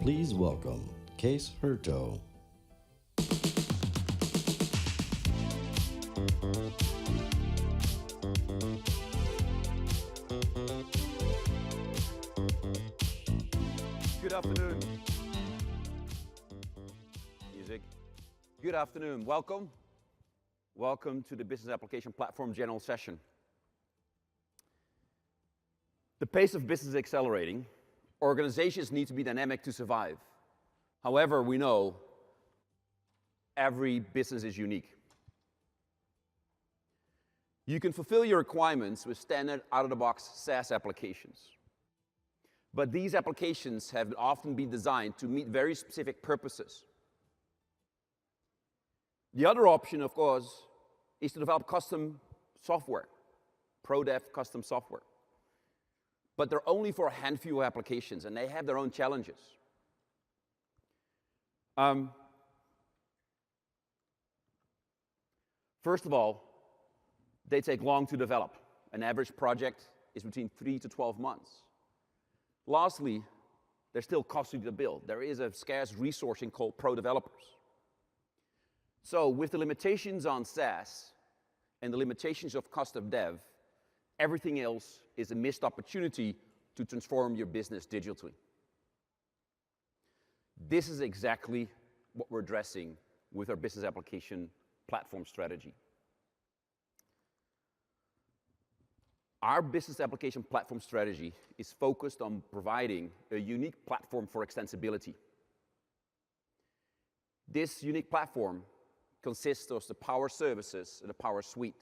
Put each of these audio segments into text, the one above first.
Please welcome Kees Hertogh. Good afternoon. Music. Good afternoon. Welcome. Welcome to the Business Application Platform General Session. The pace of business is accelerating. Organizations need to be dynamic to survive. However, we know every business is unique. You can fulfill your requirements with standard out-of-the-box SaaS applications. But these applications have often been designed to meet very specific purposes. The other option, of course, is to develop custom software, pro-dev custom software. But they're only for a handful of applications, and they have their own challenges. First of all, they take long to develop. An average project is between 3 to 12 months. Lastly, they're still costly to build. There is a scarce resourcing called pro developers. So with the limitations on SaaS and the limitations of custom dev, everything else is a missed opportunity to transform your business digitally. This is exactly what we're addressing with our business application platform strategy. Our business application platform strategy is focused on providing a unique platform for extensibility. This unique platform consists of the Power Services and the Power Suite,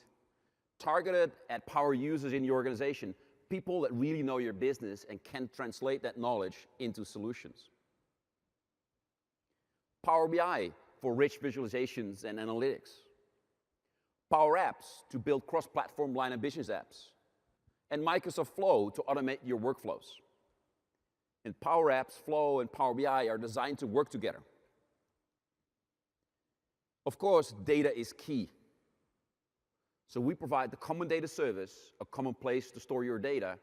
targeted at power users in your organization, people that really know your business and can translate that knowledge into solutions. Power BI for rich visualizations and analytics. PowerApps to build cross-platform line of business apps. And Microsoft Flow to automate your workflows. And PowerApps, Flow, and Power BI are designed to work together. Of course, data is key. So we provide the common data service, a common place to store your data,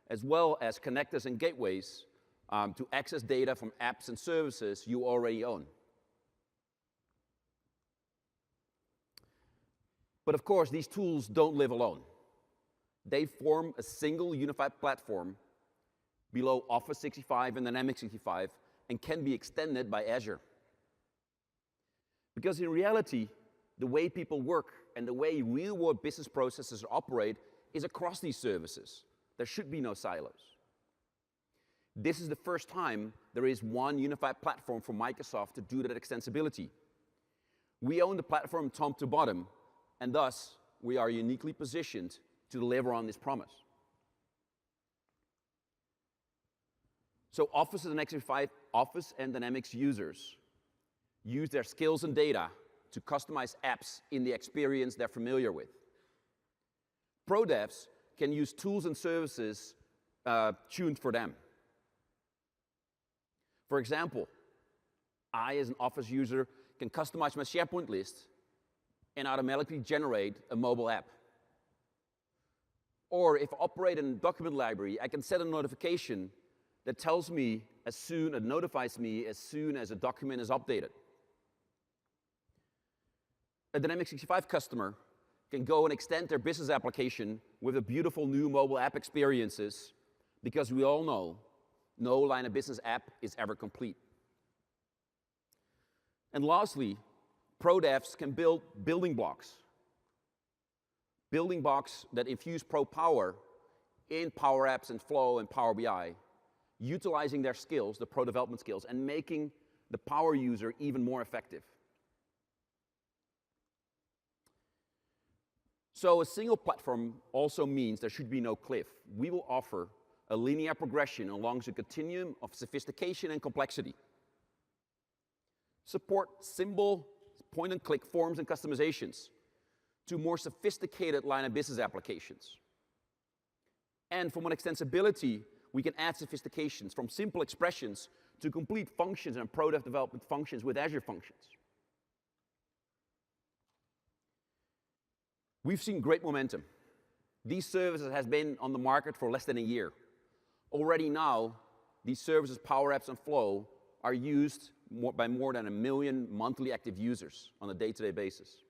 as well as connectors and gateways to access data from apps and services you already own. But of course, these tools don't live alone. They form a single unified platform below Office 365 and Dynamics 365 and can be extended by Azure. Because in reality, the way people work and the way real-world business processes operate is across these services. There should be no silos. This is the first time there is one unified platform for Microsoft to do that extensibility. We own the platform top to bottom, and thus we are uniquely positioned to deliver on this promise. So Office and Dynamics users use their skills and data to customize apps in the experience they're familiar with. Pro devs can use tools and services tuned for them. For example, I, as an Office user, can customize my SharePoint list and automatically generate a mobile app. Or if I operate in a document library, I can set a notification that notifies me as soon as a document is updated. A Dynamics 365 customer can go and extend their business application with a beautiful new mobile app experiences, because we all know no line of business app is ever complete. And lastly, pro devs can build building blocks that infuse pro power in PowerApps and Flow and Power BI, utilizing their skills, the pro development skills, and making the power user even more effective. So a single platform also means there should be no cliff. We will offer a linear progression along the continuum of sophistication and complexity. Support simple point-and-click forms and customizations to more sophisticated line of business applications. And from an extensibility, we can add sophistications from simple expressions to complete functions and product development functions with Azure functions. We've seen great momentum. These services have been on the market for less than a year. Already now, these services, PowerApps and Flow, are used by more than 1 million monthly active users on a day-to-day basis.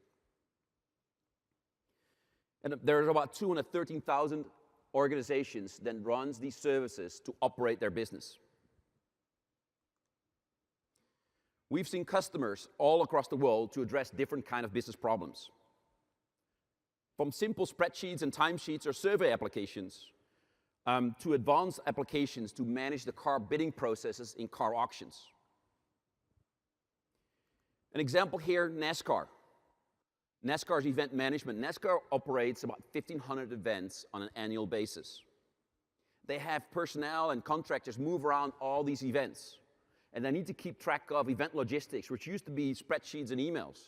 And there's about 213,000 organizations that runs these services to operate their business. We've seen customers all across the world to address different kind of business problems. From simple spreadsheets and timesheets or survey applications, to advanced applications to manage the car bidding processes in car auctions. An example here, NASCAR. NASCAR's event management. NASCAR operates about 1,500 events on an annual basis. They have personnel and contractors move around all these events, and they need to keep track of event logistics, which used to be spreadsheets and emails.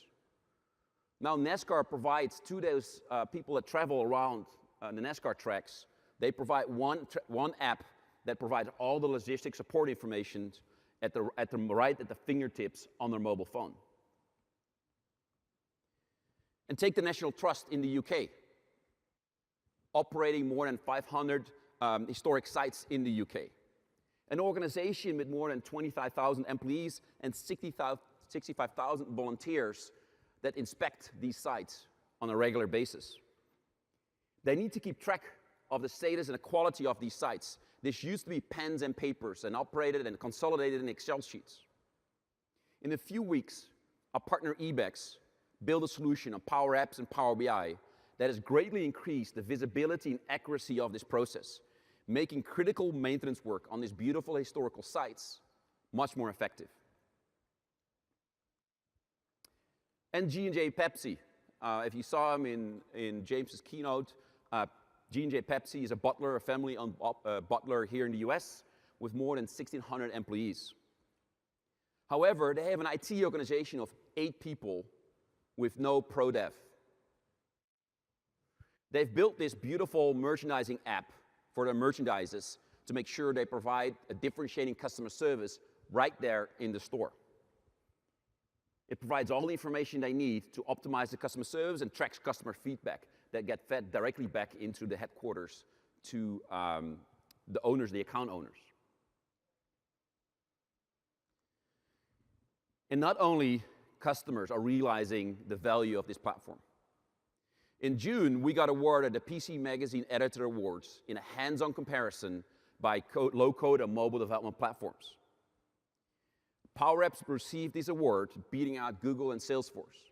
Now NASCAR provides to those people that travel around the NASCAR tracks, they provide one app that provides all the logistics support information right at the fingertips on their mobile phone. And take the National Trust in the UK, operating more than 500 historic sites in the UK. An organization with more than 25,000 employees and 65,000 volunteers that inspect these sites on a regular basis. They need to keep track of the status and the quality of these sites. This used to be pens and papers and operated and consolidated in Excel sheets. In a few weeks, our partner Ebex built a solution on PowerApps and Power BI that has greatly increased the visibility and accuracy of this process, making critical maintenance work on these beautiful historical sites much more effective. And G&J Pepsi. If you saw him in James's keynote, G&J Pepsi is a bottler, a family-owned bottler here in the US with more than 1,600 employees. However, they have an IT organization of 8 people with no pro dev. They've built this beautiful merchandising app for their merchandisers to make sure they provide a differentiating customer service right there in the store. It provides all the information they need to optimize the customer service and tracks customer feedback that get fed directly back into the headquarters to the owners, the account owners. And not only customers are realizing the value of this platform. In June, we got awarded the PC Magazine Editor Awards in a hands-on comparison by low-code and mobile development platforms. PowerApps received this award, beating out Google and Salesforce.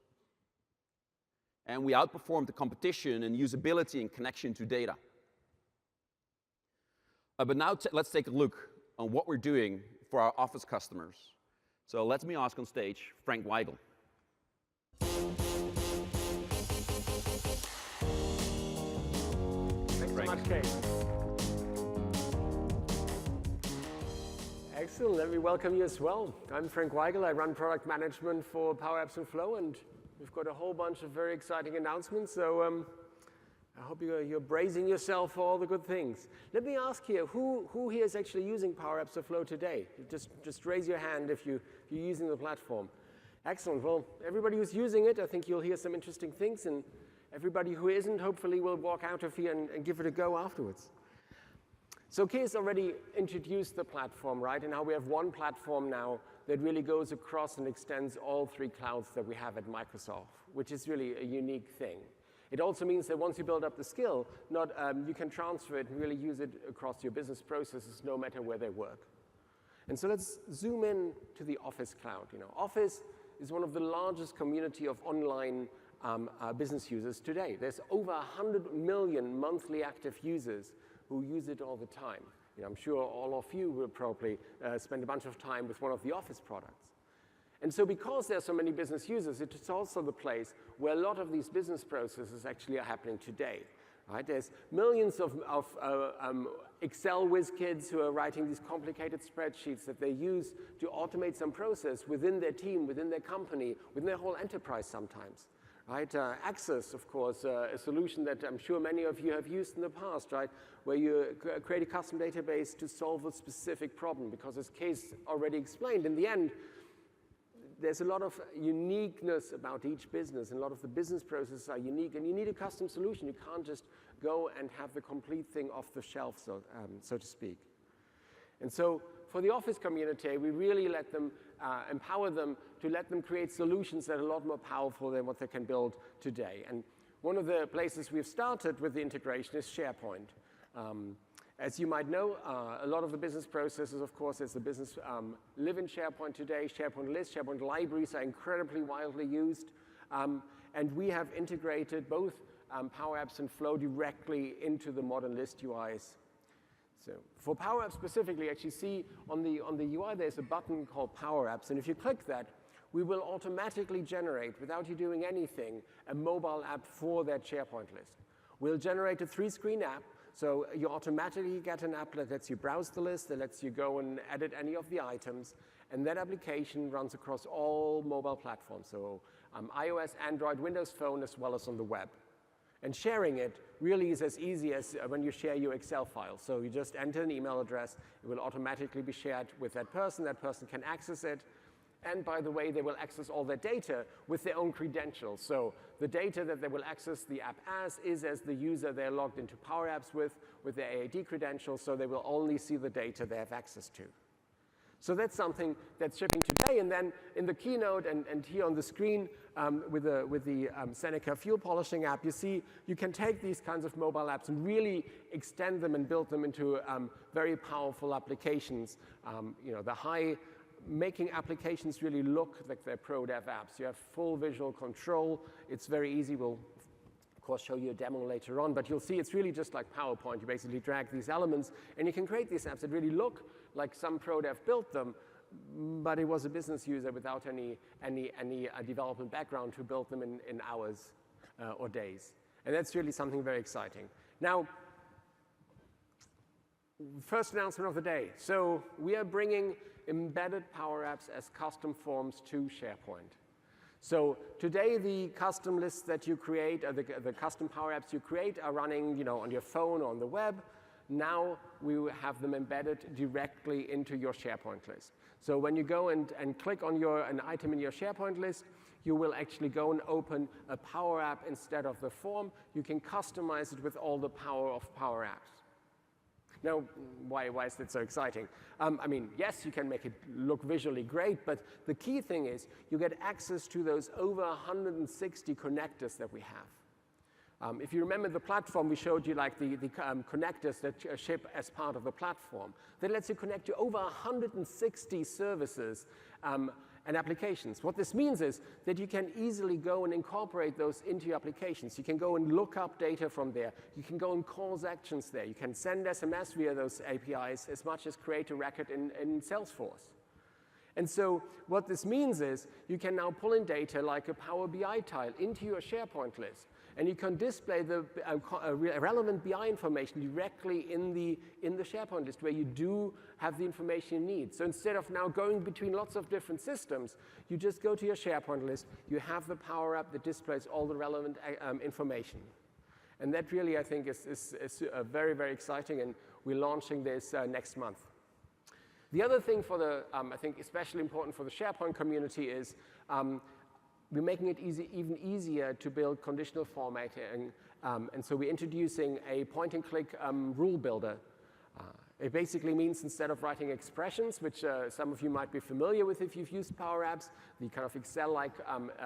And we outperformed the competition in usability and connection to data. But now let's take a look on what we're doing for our Office customers. So let me ask on stage Frank Weigel. Thanks so much, Kees. Excellent. Let me welcome you as well. I'm Frank Weigel. I run product management for PowerApps and Flow, and we've got a whole bunch of very exciting announcements. So I hope you're bracing yourself for all the good things. Let me ask here, who here is actually using PowerApps or Flow today? Just raise your hand if you're using the platform. Excellent. Well, everybody who's using it, I think you'll hear some interesting things, and everybody who isn't, hopefully, will walk out of here and give it a go afterwards. So Kees already introduced the platform, right? And how we have one platform now that really goes across and extends all 3 clouds that we have at Microsoft, which is really a unique thing. It also means that once you build up the skill, you can transfer it and really use it across your business processes, no matter where they work. And so let's zoom in to the Office cloud. Office is one of the largest community of online business users today. There's over 100 million monthly active users who use it all the time. I'm sure all of you will probably spend a bunch of time with one of the Office products. And so because there are so many business users, it is also the place where a lot of these business processes actually are happening today. Right? There's millions of Excel whiz kids who are writing these complicated spreadsheets that they use to automate some process within their team, within their company, within their whole enterprise sometimes. Right? Access, of course, a solution that I'm sure many of you have used in the past, right? Where you create a custom database to solve a specific problem, because as Kees already explained, in the end, there's a lot of uniqueness about each business, and a lot of the business processes are unique, and you need a custom solution. You can't just go and have the complete thing off the shelf, so to speak. And so for the Office community, we really let them empower them to let them create solutions that are a lot more powerful than what they can build today. And one of the places we've started with the integration is SharePoint. As you might know, a lot of the business processes, of course, as the business live in SharePoint today. SharePoint lists, SharePoint libraries are incredibly widely used. And we have integrated both PowerApps and Flow directly into the modern list UIs. So for PowerApps specifically, actually see on the UI there's a button called PowerApps, and if you click that, we will automatically generate, without you doing anything, a mobile app for that SharePoint list. We'll generate a 3-screen app, so you automatically get an app that lets you browse the list, that lets you go and edit any of the items, and that application runs across all mobile platforms, so iOS, Android, Windows Phone, as well as on the web. And sharing it really is as easy as when you share your Excel file. So you just enter an email address, it will automatically be shared with that person can access it. And by the way, they will access all their data with their own credentials. So the data that they will access the app as is as the user they're logged into PowerApps with their AAD credentials, so they will only see the data they have access to. So that's something that's shipping today. And then in the keynote and here on the screen with the Seneca fuel polishing app, you see you can take these kinds of mobile apps and really extend them and build them into very powerful applications. Making applications really look like they're pro dev apps. You have full visual control. It's very easy. We'll, of course, show you a demo later on, but you'll see it's really just like PowerPoint. You basically drag these elements, and you can create these apps that really look like some pro dev built them, but it was a business user without any development background who built them in hours or days. And that's really something very exciting. Now, first announcement of the day. So we are bringing embedded PowerApps as custom forms to SharePoint. So today, the custom lists that you create, or the custom PowerApps you create, are running, on your phone or on the web. Now we will have them embedded directly into your SharePoint list. So when you go and click on an item in your SharePoint list, you will actually go and open a Power App instead of the form. You can customize it with all the power of PowerApps. Now, why is that so exciting? Yes, you can make it look visually great, but the key thing is you get access to those over 160 connectors that we have. If you remember the platform, we showed you like the connectors that ship as part of the platform. That lets you connect to over 160 services and applications. What this means is that you can easily go and incorporate those into your applications. You can go and look up data from there. You can go and cause actions there. You can send SMS via those APIs as much as create a record in Salesforce. And so what this means is you can now pull in data like a Power BI tile into your SharePoint list. And you can display the relevant BI information directly in the SharePoint list where you do have the information you need. So instead of now going between lots of different systems, you just go to your SharePoint list. You have the Power App that displays all the relevant information. And that really, I think, is very, very exciting. And we're launching this next month. The other thing for the, I think, especially important for the SharePoint community is we're making it even easier to build conditional formatting. And so we're introducing a point-and-click rule builder. It basically means instead of writing expressions, which some of you might be familiar with if you've used PowerApps, the kind of Excel-like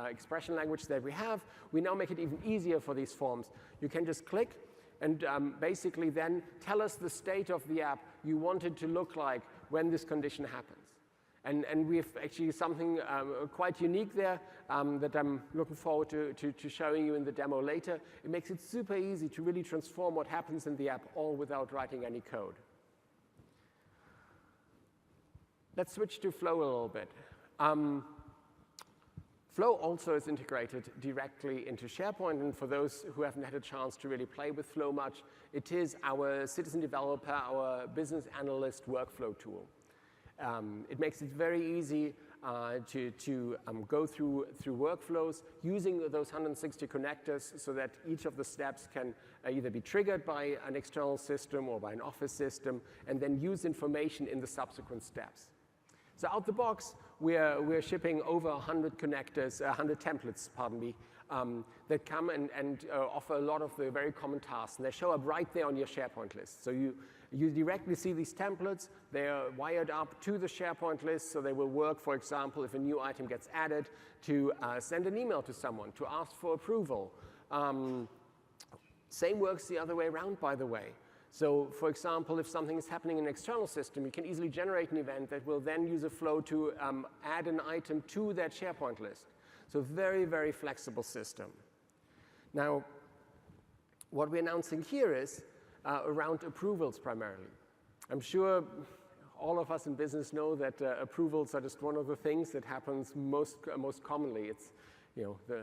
expression language that we have, we now make it even easier for these forms. You can just click and basically then tell us the state of the app you want it to look like when this condition happens. And we have actually something quite unique there that I'm looking forward to showing you in the demo later. It makes it super easy to really transform what happens in the app all without writing any code. Let's switch to Flow a little bit. Flow also is integrated directly into SharePoint, and for those who haven't had a chance to really play with Flow much, it is our citizen developer, our business analyst workflow tool. It makes it very easy to go through workflows using those 160 connectors so that each of the steps can either be triggered by an external system or by an Office system and then use information in the subsequent steps. So out the box, we're shipping over 100 connectors, 100 templates, pardon me, that come and offer a lot of the very common tasks. And they show up right there on your SharePoint list. So you You directly see these templates. They are wired up to the SharePoint list, so they will work, for example, if a new item gets added, to send an email to someone, to ask for approval. Same works the other way around, by the way. So, for example, if something is happening in an external system, you can easily generate an event that will then use a flow to add an item to that SharePoint list. So very, very flexible system. Now, what we're announcing here is around approvals primarily. I'm sure all of us in business know that approvals are just one of the things that happens most commonly. It's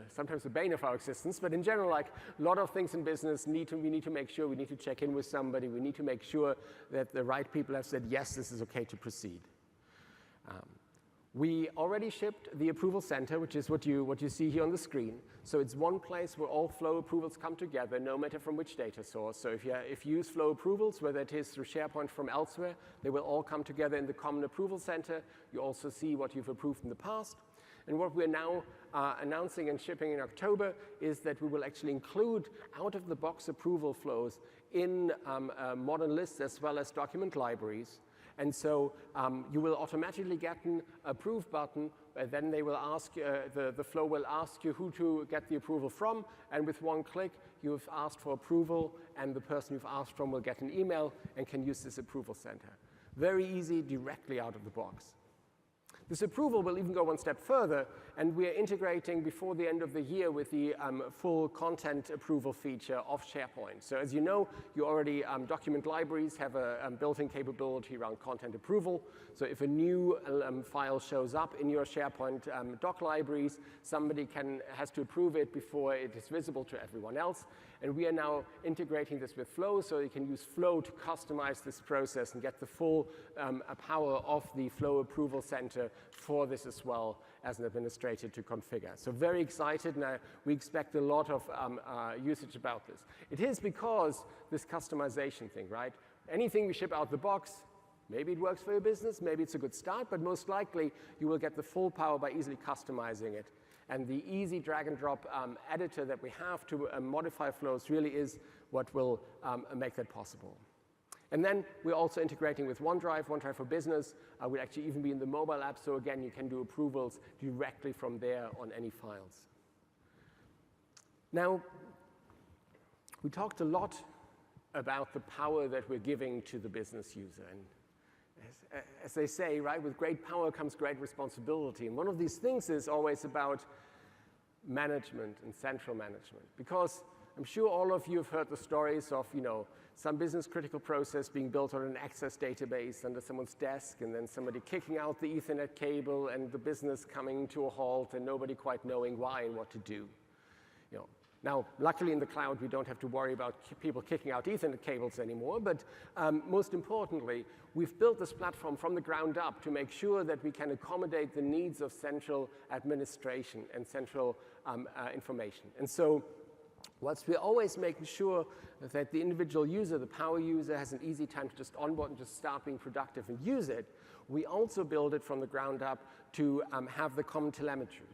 sometimes the bane of our existence, but in general, like a lot of things in business, we need to make sure, we need to check in with somebody, we need to make sure that the right people have said, yes, this is okay to proceed. We already shipped the approval center, which is what you see here on the screen. So it's one place where all flow approvals come together, no matter from which data source. So if you use flow approvals, whether it is through SharePoint from elsewhere, they will all come together in the common approval center. You also see what you've approved in the past. And what we're now announcing and shipping in October is that we will actually include out-of-the-box approval flows in modern lists as well as document libraries. And so you will automatically get an approve button, and then they will ask, the flow will ask you who to get the approval from, and with one click, you've asked for approval, and the person you've asked from will get an email and can use this approval center. Very easy, directly out of the box. This approval will even go one step further, and we are integrating before the end of the year with the full content approval feature of SharePoint. So as you know, you already, document libraries have a built-in capability around content approval. So if a new file shows up in your SharePoint doc libraries, somebody has to approve it before it is visible to everyone else. And we are now integrating this with Flow, so you can use Flow to customize this process and get the full power of the Flow Approval Center for this as well as an administrator to configure. So very excited now. We expect a lot of usage about this. It is because this customization thing, right? Anything we ship out the box, maybe it works for your business, maybe it's a good start, but most likely you will get the full power by easily customizing it. And the easy drag and drop editor that we have to modify flows really is what will make that possible. And then we're also integrating with OneDrive for Business. Will actually even be in the mobile app, so again, you can do approvals directly from there on any files. Now, we talked a lot about the power that we're giving to the business user. And as they say, right, with great power comes great responsibility. And one of these things is always about management and central management. Because I'm sure all of you have heard the stories of, some business critical process being built on an Access database under someone's desk, and then somebody kicking out the Ethernet cable and the business coming to a halt and nobody quite knowing why and what to do. Now, luckily in the cloud, we don't have to worry about people kicking out Ethernet cables anymore, but most importantly, we've built this platform from the ground up to make sure that we can accommodate the needs of central administration and central information. And so, whilst we're always making sure that the individual user, the power user, has an easy time to just onboard and just start being productive and use it, we also build it from the ground up to have the common telemetry.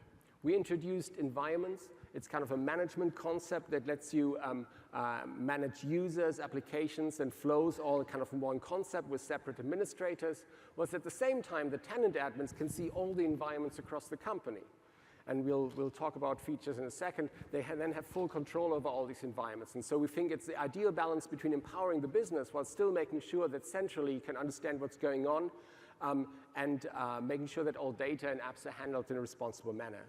We introduced environments. It's kind of a management concept that lets you manage users, applications, and flows all kind of in one concept with separate administrators, whilst at the same time the tenant admins can see all the environments across the company. And we'll talk about features in a second. They then have full control over all these environments. And so we think it's the ideal balance between empowering the business while still making sure that centrally you can understand what's going on and making sure that all data and apps are handled in a responsible manner.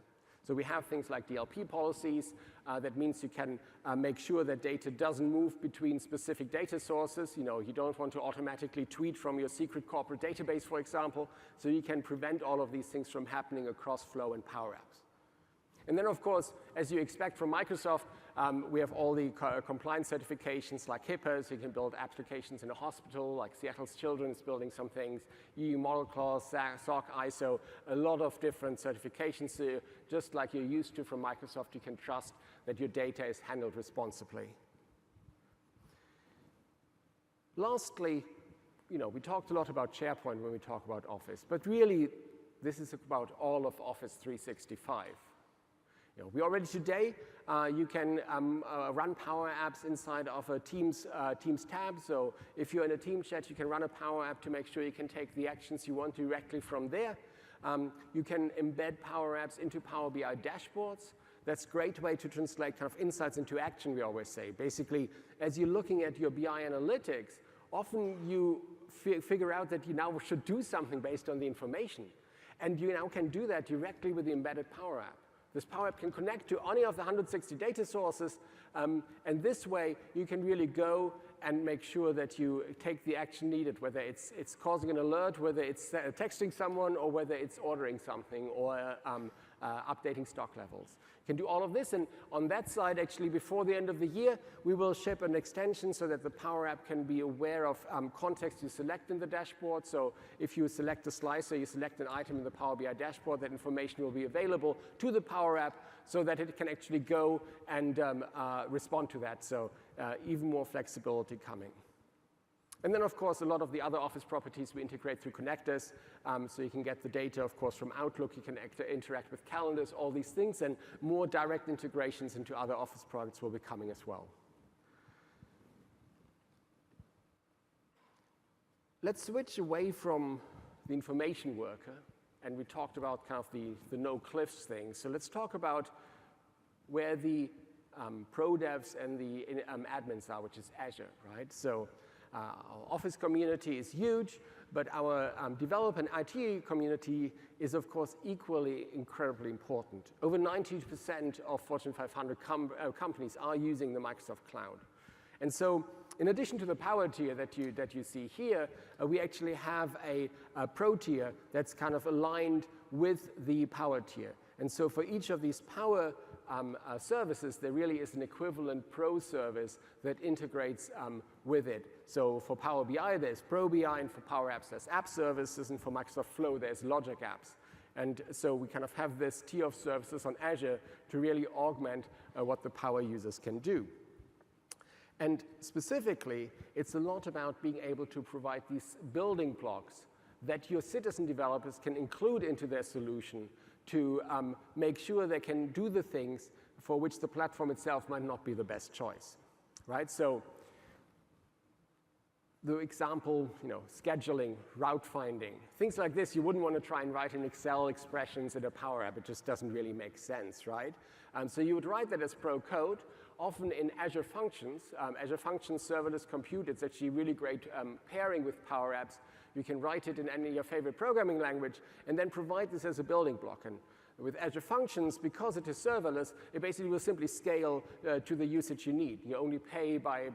So we have things like DLP policies. That means you can make sure that data doesn't move between specific data sources. You don't want to automatically tweet from your secret corporate database, for example. So you can prevent all of these things from happening across Flow and PowerApps. And then, of course, as you expect from Microsoft, we have all the compliance certifications like HIPAA, so you can build applications in a hospital, like Seattle's Children's building some things, EU Model Clause, SOC, ISO, a lot of different certifications. So just like you're used to from Microsoft, you can trust that your data is handled responsibly. Lastly, we talked a lot about SharePoint when we talk about Office, but really, this is about all of Office 365. We already today, you can run PowerApps inside of a Teams tab. So if you're in a team chat, you can run a PowerApp to make sure you can take the actions you want directly from there. You can embed PowerApps into Power BI dashboards. That's a great way to translate kind of insights into action, we always say. Basically, as you're looking at your BI analytics, often you figure out that you now should do something based on the information. And you now can do that directly with the embedded PowerApp. This PowerApp can connect to any of the 160 data sources, and this way you can really go and make sure that you take the action needed, whether it's causing an alert, whether it's texting someone, or whether it's ordering something, or updating stock levels. You can do all of this, and on that side, actually, before the end of the year, we will ship an extension so that the PowerApp can be aware of context you select in the dashboard. So if you select a slicer, you select an item in the Power BI dashboard, that information will be available to the PowerApp so that it can actually go and respond to that. So even more flexibility coming. And then, of course, a lot of the other Office properties we integrate through connectors. So you can get the data, of course, from Outlook. You can interact with calendars, all these things. And more direct integrations into other Office products will be coming as well. Let's switch away from the information worker. And we talked about kind of the no cliffs thing. So let's talk about where the pro devs and the admins are, which is Azure, right? So our Office community is huge, but our developer and IT community is, of course, equally incredibly important. Over 90% of Fortune 500 companies are using the Microsoft Cloud. And so in addition to the Power tier that you see here, we actually have a Pro tier that's kind of aligned with the Power tier. And so for each of these Power services, there really is an equivalent Pro service that integrates with it. So for Power BI, there's Pro BI, and for PowerApps, there's App Services, and for Microsoft Flow, there's Logic Apps. And so we kind of have this tier of services on Azure to really augment what the Power users can do. And specifically, it's a lot about being able to provide these building blocks that your citizen developers can include into their solution to make sure they can do the things for which the platform itself might not be the best choice, right? So the example, scheduling, route finding, things like this, you wouldn't want to try and write in Excel expressions in a Power App. It just doesn't really make sense, right? So you would write that as Pro code, often in Azure Functions. Azure Functions Serverless Compute, it's actually really great pairing with Power Apps. You can write it in any of your favorite programming language and then provide this as a building block. And with Azure Functions, because it is serverless, it basically will simply scale to the usage you need. You only pay by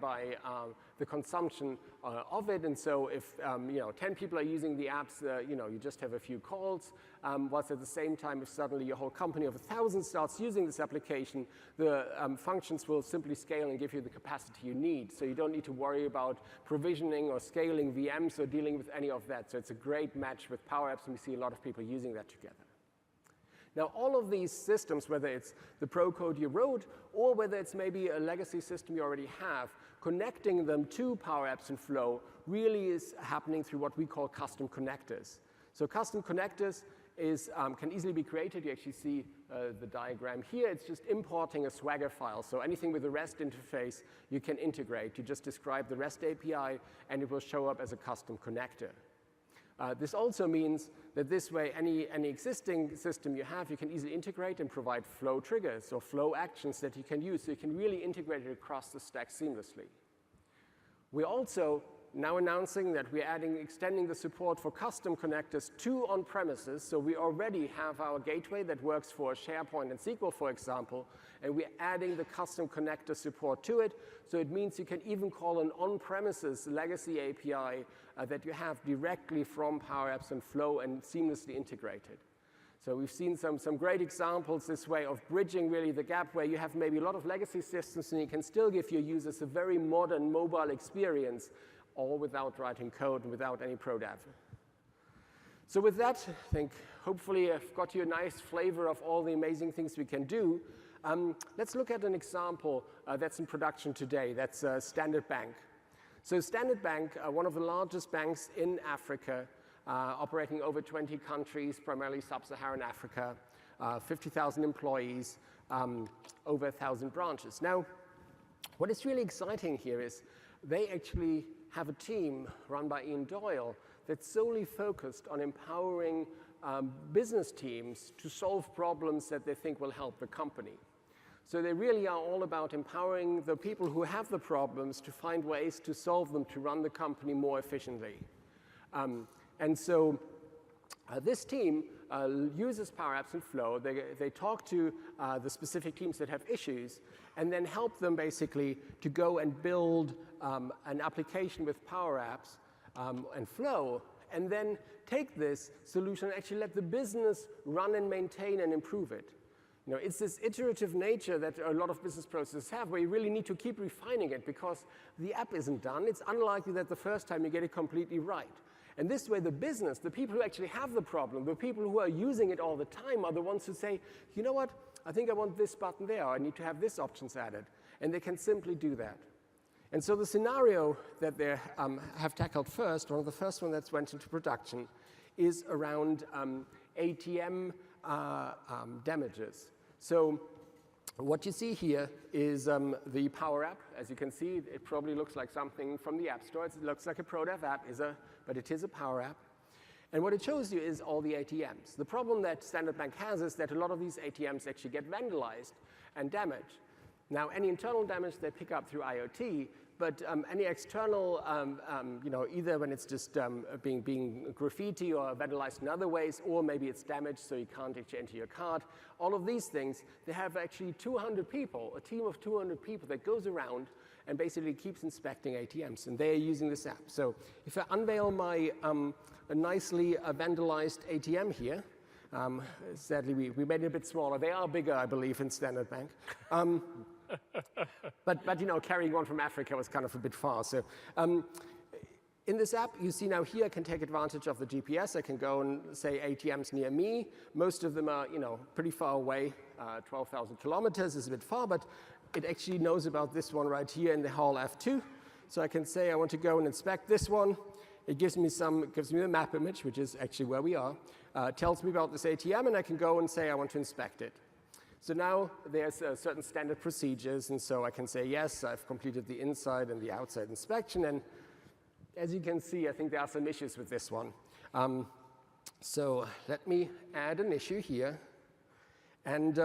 the consumption of it. And so if 10 people are using the apps, you just have a few calls. Whilst at the same time, if suddenly your whole company of 1,000 starts using this application, the functions will simply scale and give you the capacity you need. So you don't need to worry about provisioning or scaling VMs or dealing with any of that. So it's a great match with Power Apps, and we see a lot of people using that together. Now, all of these systems, whether it's the Pro code you wrote or whether it's maybe a legacy system you already have, connecting them to Power Apps and Flow really is happening through what we call custom connectors. So custom connectors can easily be created. You actually see the diagram here. It's just importing a Swagger file. So anything with a REST interface you can integrate. You just describe the REST API, and it will show up as a custom connector. This also means that this way, any existing system you have, you can easily integrate and provide flow triggers or flow actions that you can use. So you can really integrate it across the stack seamlessly. We're also now announcing that we're extending the support for custom connectors to on-premises. So we already have our gateway that works for SharePoint and SQL, for example, and we're adding the custom connector support to it. So it means you can even call an on-premises legacy API that you have directly from Power Apps and Flow and seamlessly integrated. So we've seen some great examples this way of bridging really the gap where you have maybe a lot of legacy systems and you can still give your users a very modern mobile experience, all without writing code and without any pro dev. So with that, I think hopefully I've got you a nice flavor of all the amazing things we can do. Let's look at an example that's in production today. That's Standard Bank. So Standard Bank, one of the largest banks in Africa, operating over 20 countries, primarily sub-Saharan Africa. 50,000 employees, over 1,000 branches. Now, what is really exciting here is they actually have a team run by Ian Doyle that's solely focused on empowering business teams to solve problems that they think will help the company. So they really are all about empowering the people who have the problems to find ways to solve them, to run the company more efficiently. And so this team uses PowerApps and Flow. They talk to the specific teams that have issues and then help them basically to go and build an application with PowerApps and Flow, and then take this solution and actually let the business run and maintain and improve it. You know, it's this iterative nature that a lot of business processes have, where you really need to keep refining it because the app isn't done. It's unlikely that the first time you get it completely right. And this way, the business, the people who actually have the problem, the people who are using it all the time are the ones who say, you know what, I think I want this button there, or I need to have this options added. And they can simply do that. And so the scenario that they have tackled first, one of the first one that went into production, is around ATM damages. So what you see here is the Power App. As you can see, it probably looks like something from the App Store. It looks like a ProDev app, but it is a Power App. And what it shows you is all the ATMs. The problem that Standard Bank has is that a lot of these ATMs actually get vandalized and damaged. Now, any internal damage they pick up through IoT, but any external, either when it's just being graffiti or vandalized in other ways, or maybe it's damaged so you can't actually enter your card, all of these things, they have actually 200 people, a team of 200 people that goes around and basically keeps inspecting ATMs, and they are using this app. So if I unveil my a nicely vandalized ATM here, sadly we made it a bit smaller. They are bigger, I believe, in Standard Bank. But you know, carrying one from Africa was kind of a bit far. So in this app, you see now here I can take advantage of the GPS. I can go and say ATMs near me. Most of them are, you know, pretty far away. 12,000 kilometers is a bit far, but it actually knows about this one right here in the hall F2. So I can say I want to go and inspect this one. It gives me the map image, which is actually where we are. Tells me about this ATM, and I can go and say I want to inspect it. So now there's certain standard procedures, and so I can say, yes, I've completed the inside and the outside inspection. And as you can see, I think there are some issues with this one. So let me add an issue here. And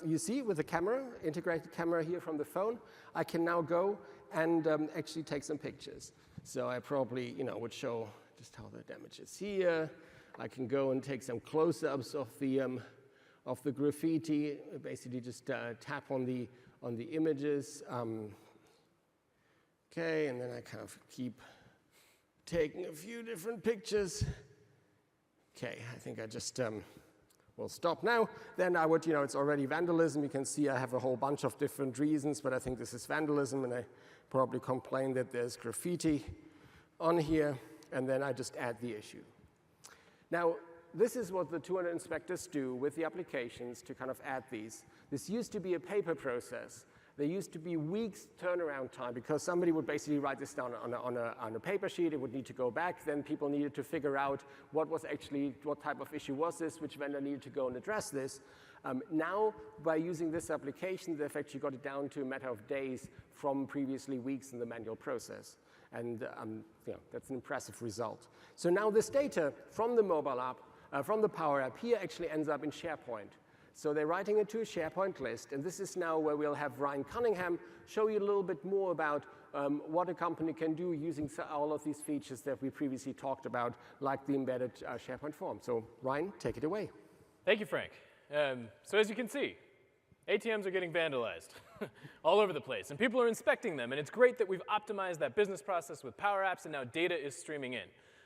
you see, with the camera, integrated camera here from the phone, I can now go and actually take some pictures. So I probably, would show just how the damage is here. I can go and take some close-ups of the graffiti. Basically, just tap on the images. Okay, and then I kind of keep taking a few different pictures. Okay, I think I just will stop now. Then I would, it's already vandalism. You can see I have a whole bunch of different reasons, but I think this is vandalism, and I probably complain that there's graffiti on here, and then I just add the issue. Now, this is what the 200 inspectors do with the applications to kind of add these. This used to be a paper process. There used to be weeks turnaround time because somebody would basically write this down on a paper sheet. It would need to go back. Then people needed to figure out what type of issue was this, which vendor needed to go and address this. Now, by using this application, they've actually got it down to a matter of days from previously weeks in the manual process. And that's an impressive result. So now this data from the mobile app, from the Power App here actually ends up in SharePoint. So they're writing it to a SharePoint list, and this is now where we'll have Ryan Cunningham show you a little bit more about what a company can do using all of these features that we previously talked about, like the embedded SharePoint form. So Ryan, take it away. Thank you, Frank. So as you can see, ATMs are getting vandalized all over the place, and people are inspecting them, and it's great that we've optimized that business process with PowerApps, and now data is streaming in.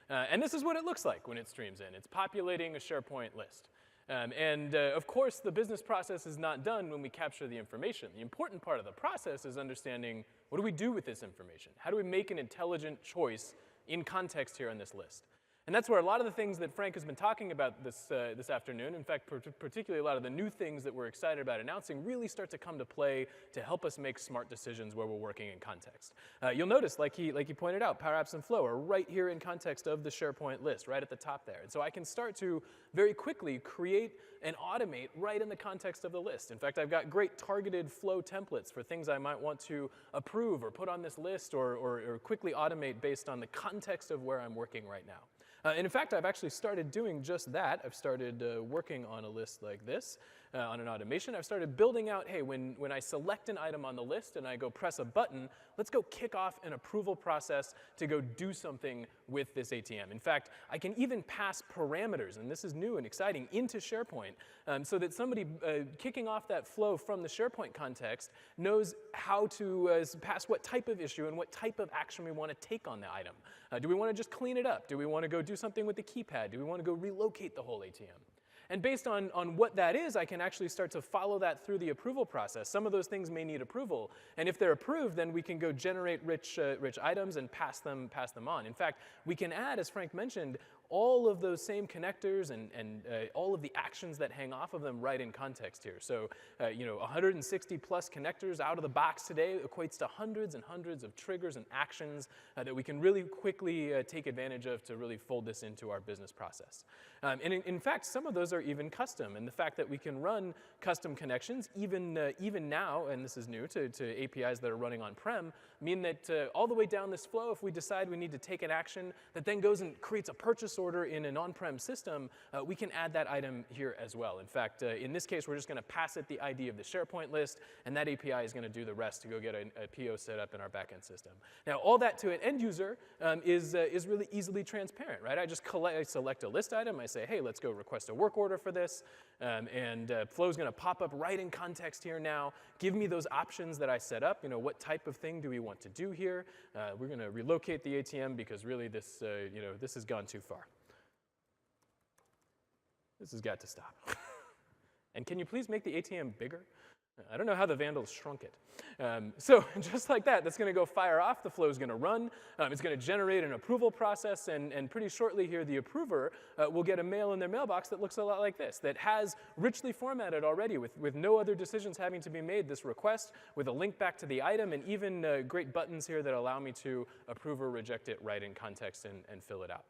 And this is what it looks like when it streams in. It's populating a SharePoint list. Of course, the business process is not done when we capture the information. The important part of the process is understanding, what do we do with this information? How do we make an intelligent choice in context here on this list? And that's where a lot of the things that Frank has been talking about this afternoon, in fact, particularly a lot of the new things that we're excited about announcing, really start to come to play to help us make smart decisions where we're working in context. You'll notice, like he pointed out, PowerApps and Flow are right here in context of the SharePoint list, right at the top there. And so I can start to very quickly create and automate right in the context of the list. In fact, I've got great targeted Flow templates for things I might want to approve or put on this list or quickly automate based on the context of where I'm working right now. And in fact, I've actually started doing just that. I've started working on a list like this, on an automation. I've started building out, hey, when I select an item on the list and I go press a button, let's go kick off an approval process to go do something with this ATM. In fact, I can even pass parameters, and this is new and exciting, into SharePoint so that somebody kicking off that flow from the SharePoint context knows how to pass what type of issue and what type of action we want to take on the item. Do we want to just clean it up? Do we want to go do something with the keypad? Do we want to go relocate the whole ATM? And based on what that is, I can actually start to follow that through the approval process. Some of those things may need approval. And if they're approved, then we can go generate rich items and pass them on. In fact, we can add, as Frank mentioned, all of those same connectors and all of the actions that hang off of them right in context here. So, 160 plus connectors out of the box today equates to hundreds and hundreds of triggers and actions that we can really quickly take advantage of to really fold this into our business process. And in fact, some of those are even custom. And the fact that we can run custom connections even now, and this is new to APIs that are running on-prem, mean that all the way down this flow, if we decide we need to take an action that then goes and creates a purchase order in an on-prem system, we can add that item here as well. In fact, in this case, we're just going to pass it the ID of the SharePoint list, and that API is going to do the rest to go get a PO set up in our backend system. Now, all that to an end user is really easily transparent, right? I select a list item. I say, hey, let's go request a work order for this, and Flow is going to pop up right in context here now. Give me those options that I set up. What type of thing do we want to do here? We're going to relocate the ATM because really this has gone too far. This has got to stop. And can you please make the ATM bigger? I don't know how the vandals shrunk it. So just like that, that's going to go fire off. The flow is going to run. It's going to generate an approval process. And pretty shortly here, the approver will get a mail in their mailbox that looks a lot like this, that has richly formatted already with no other decisions having to be made, this request with a link back to the item and even great buttons here that allow me to approve or reject it right in context and fill it out.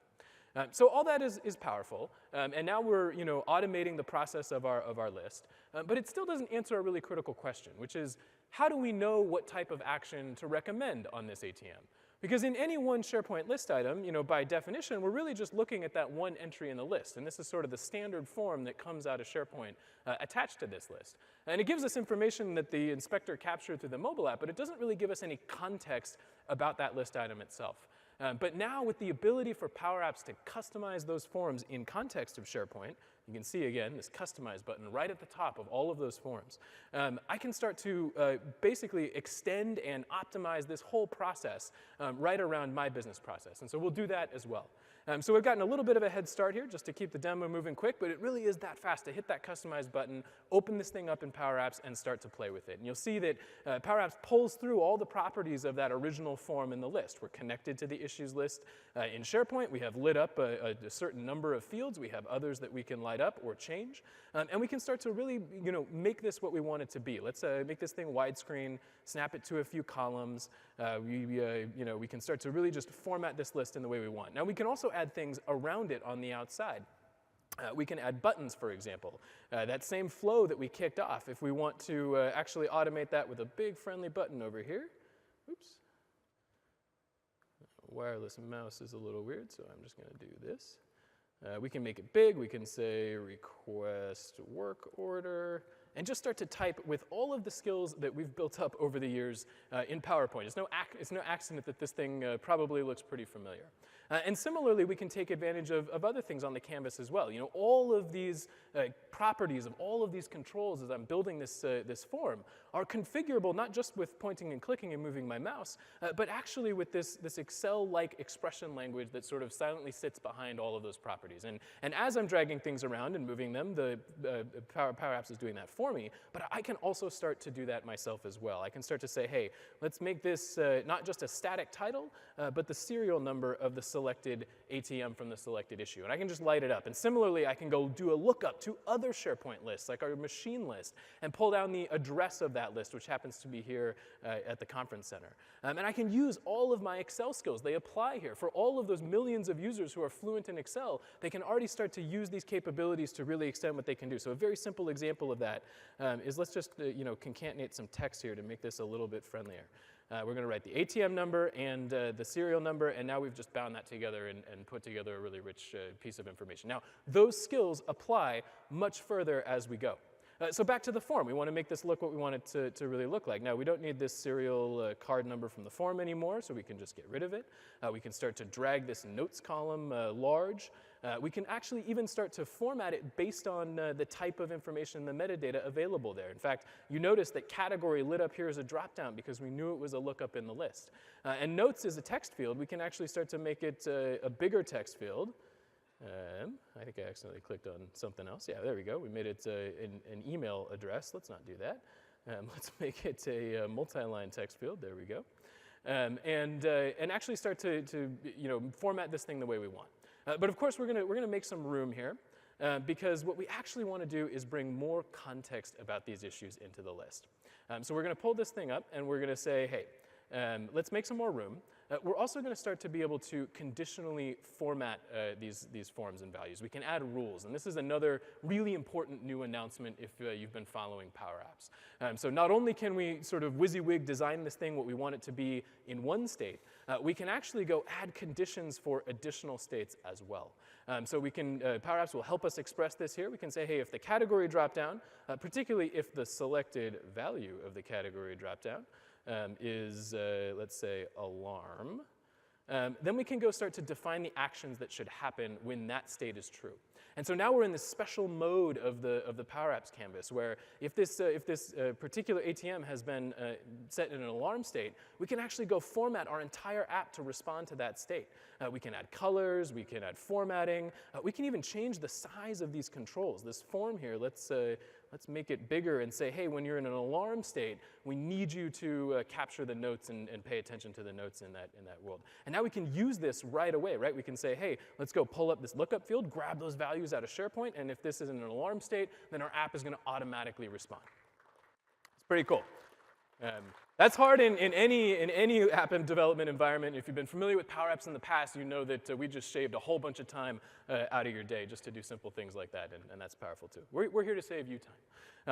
So all that is powerful, and now we're automating the process of our list, but it still doesn't answer a really critical question, which is how do we know what type of action to recommend on this ATM? Because in any one SharePoint list item, by definition, we're really just looking at that one entry in the list, and this is sort of the standard form that comes out of SharePoint attached to this list. And it gives us information that the inspector captured through the mobile app, but it doesn't really give us any context about that list item itself. But now with the ability for PowerApps to customize those forms in context of SharePoint, you can see again this customize button right at the top of all of those forms. I can start to basically extend and optimize this whole process right around my business process. And so we'll do that as well. So we've gotten a little bit of a head start here just to keep the demo moving quick, but it really is that fast to hit that customize button, open this thing up in PowerApps, and start to play with it. And you'll see that PowerApps pulls through all the properties of that original form in the list. We're connected to the issues list in SharePoint. We have lit up a certain number of fields. We have others that we can light up or change. And we can start to really make this what we want it to be. Let's make this thing widescreen, snap it to a few columns. We can start to really just format this list in the way we want. Now, we can also add things around it on the outside. We can add buttons, for example. That same flow that we kicked off, if we want to actually automate that with a big friendly button over here. Oops. Wireless mouse is a little weird, so I'm just going to do this. We can make it big. We can say request work order, and just start to type with all of the skills that we've built up over the years in PowerPoint. It's no accident that this thing probably looks pretty familiar. And similarly, we can take advantage of other things on the canvas as well. All of these properties of all of these controls as I'm building this form are configurable not just with pointing and clicking and moving my mouse, but actually with this Excel-like expression language that sort of silently sits behind all of those properties. And as I'm dragging things around and moving them, the PowerApps is doing that for me, but I can also start to do that myself as well. I can start to say, hey, let's make this not just a static title, but the serial number of the selected ATM from the selected issue. And I can just light it up. And similarly, I can go do a lookup to other SharePoint lists, like our machine list, and pull down the address of that list, which happens to be here at the conference center. And I can use all of my Excel skills. They apply here. For all of those millions of users who are fluent in Excel, they can already start to use these capabilities to really extend what they can do. So a very simple example of that is let's just concatenate some text here to make this a little bit friendlier. We're going to write the ATM number and the serial number, and now we've just bound that together and put together a really rich piece of information. Now, those skills apply much further as we go. So back to the form. We want to make this look what we want it to really look like. Now, we don't need this serial card number from the form anymore, so we can just get rid of it. We can start to drag this notes column large. We can actually even start to format it based on the type of information, the metadata available there. In fact, you notice that category lit up here as a dropdown because we knew it was a lookup in the list. And notes is a text field. We can actually start to make it a bigger text field. I think I accidentally clicked on something else. Yeah, there we go. We made it an email address. Let's not do that. Let's make it a multi-line text field. There we go. And actually start to format this thing the way we want. But of course, we're gonna make some room here because what we actually want to do is bring more context about these issues into the list. So we're going to pull this thing up and we're going to say, hey, let's make some more room. We're also going to start to be able to conditionally format these forms and values. We can add rules, and this is another really important new announcement if you've been following PowerApps. So not only can we sort of WYSIWYG design this thing what we want it to be in one state, we can actually go add conditions for additional states as well. So we can, PowerApps will help us express this here. We can say, hey, if the category dropdown, particularly if the selected value of the category dropdown, is, let's say, alarm, then we can go start to define the actions that should happen when that state is true. And so now we're in this special mode of the PowerApps canvas where if this particular ATM has been set in an alarm state, we can actually go format our entire app to respond to that state. We can add colors, we can add formatting, we can even change the size of these controls. This form here, let's make it bigger and say, hey, when you're in an alarm state, we need you to capture the notes and pay attention to the notes in that world. And now we can use this right away, right? We can say, hey, let's go pull up this lookup field, grab those values out of SharePoint, and if this is in an alarm state, then our app is going to automatically respond. It's pretty cool. That's hard in any app development environment. If you've been familiar with PowerApps in the past, you know that we just shaved a whole bunch of time out of your day just to do simple things like that, and that's powerful too. We're here to save you time.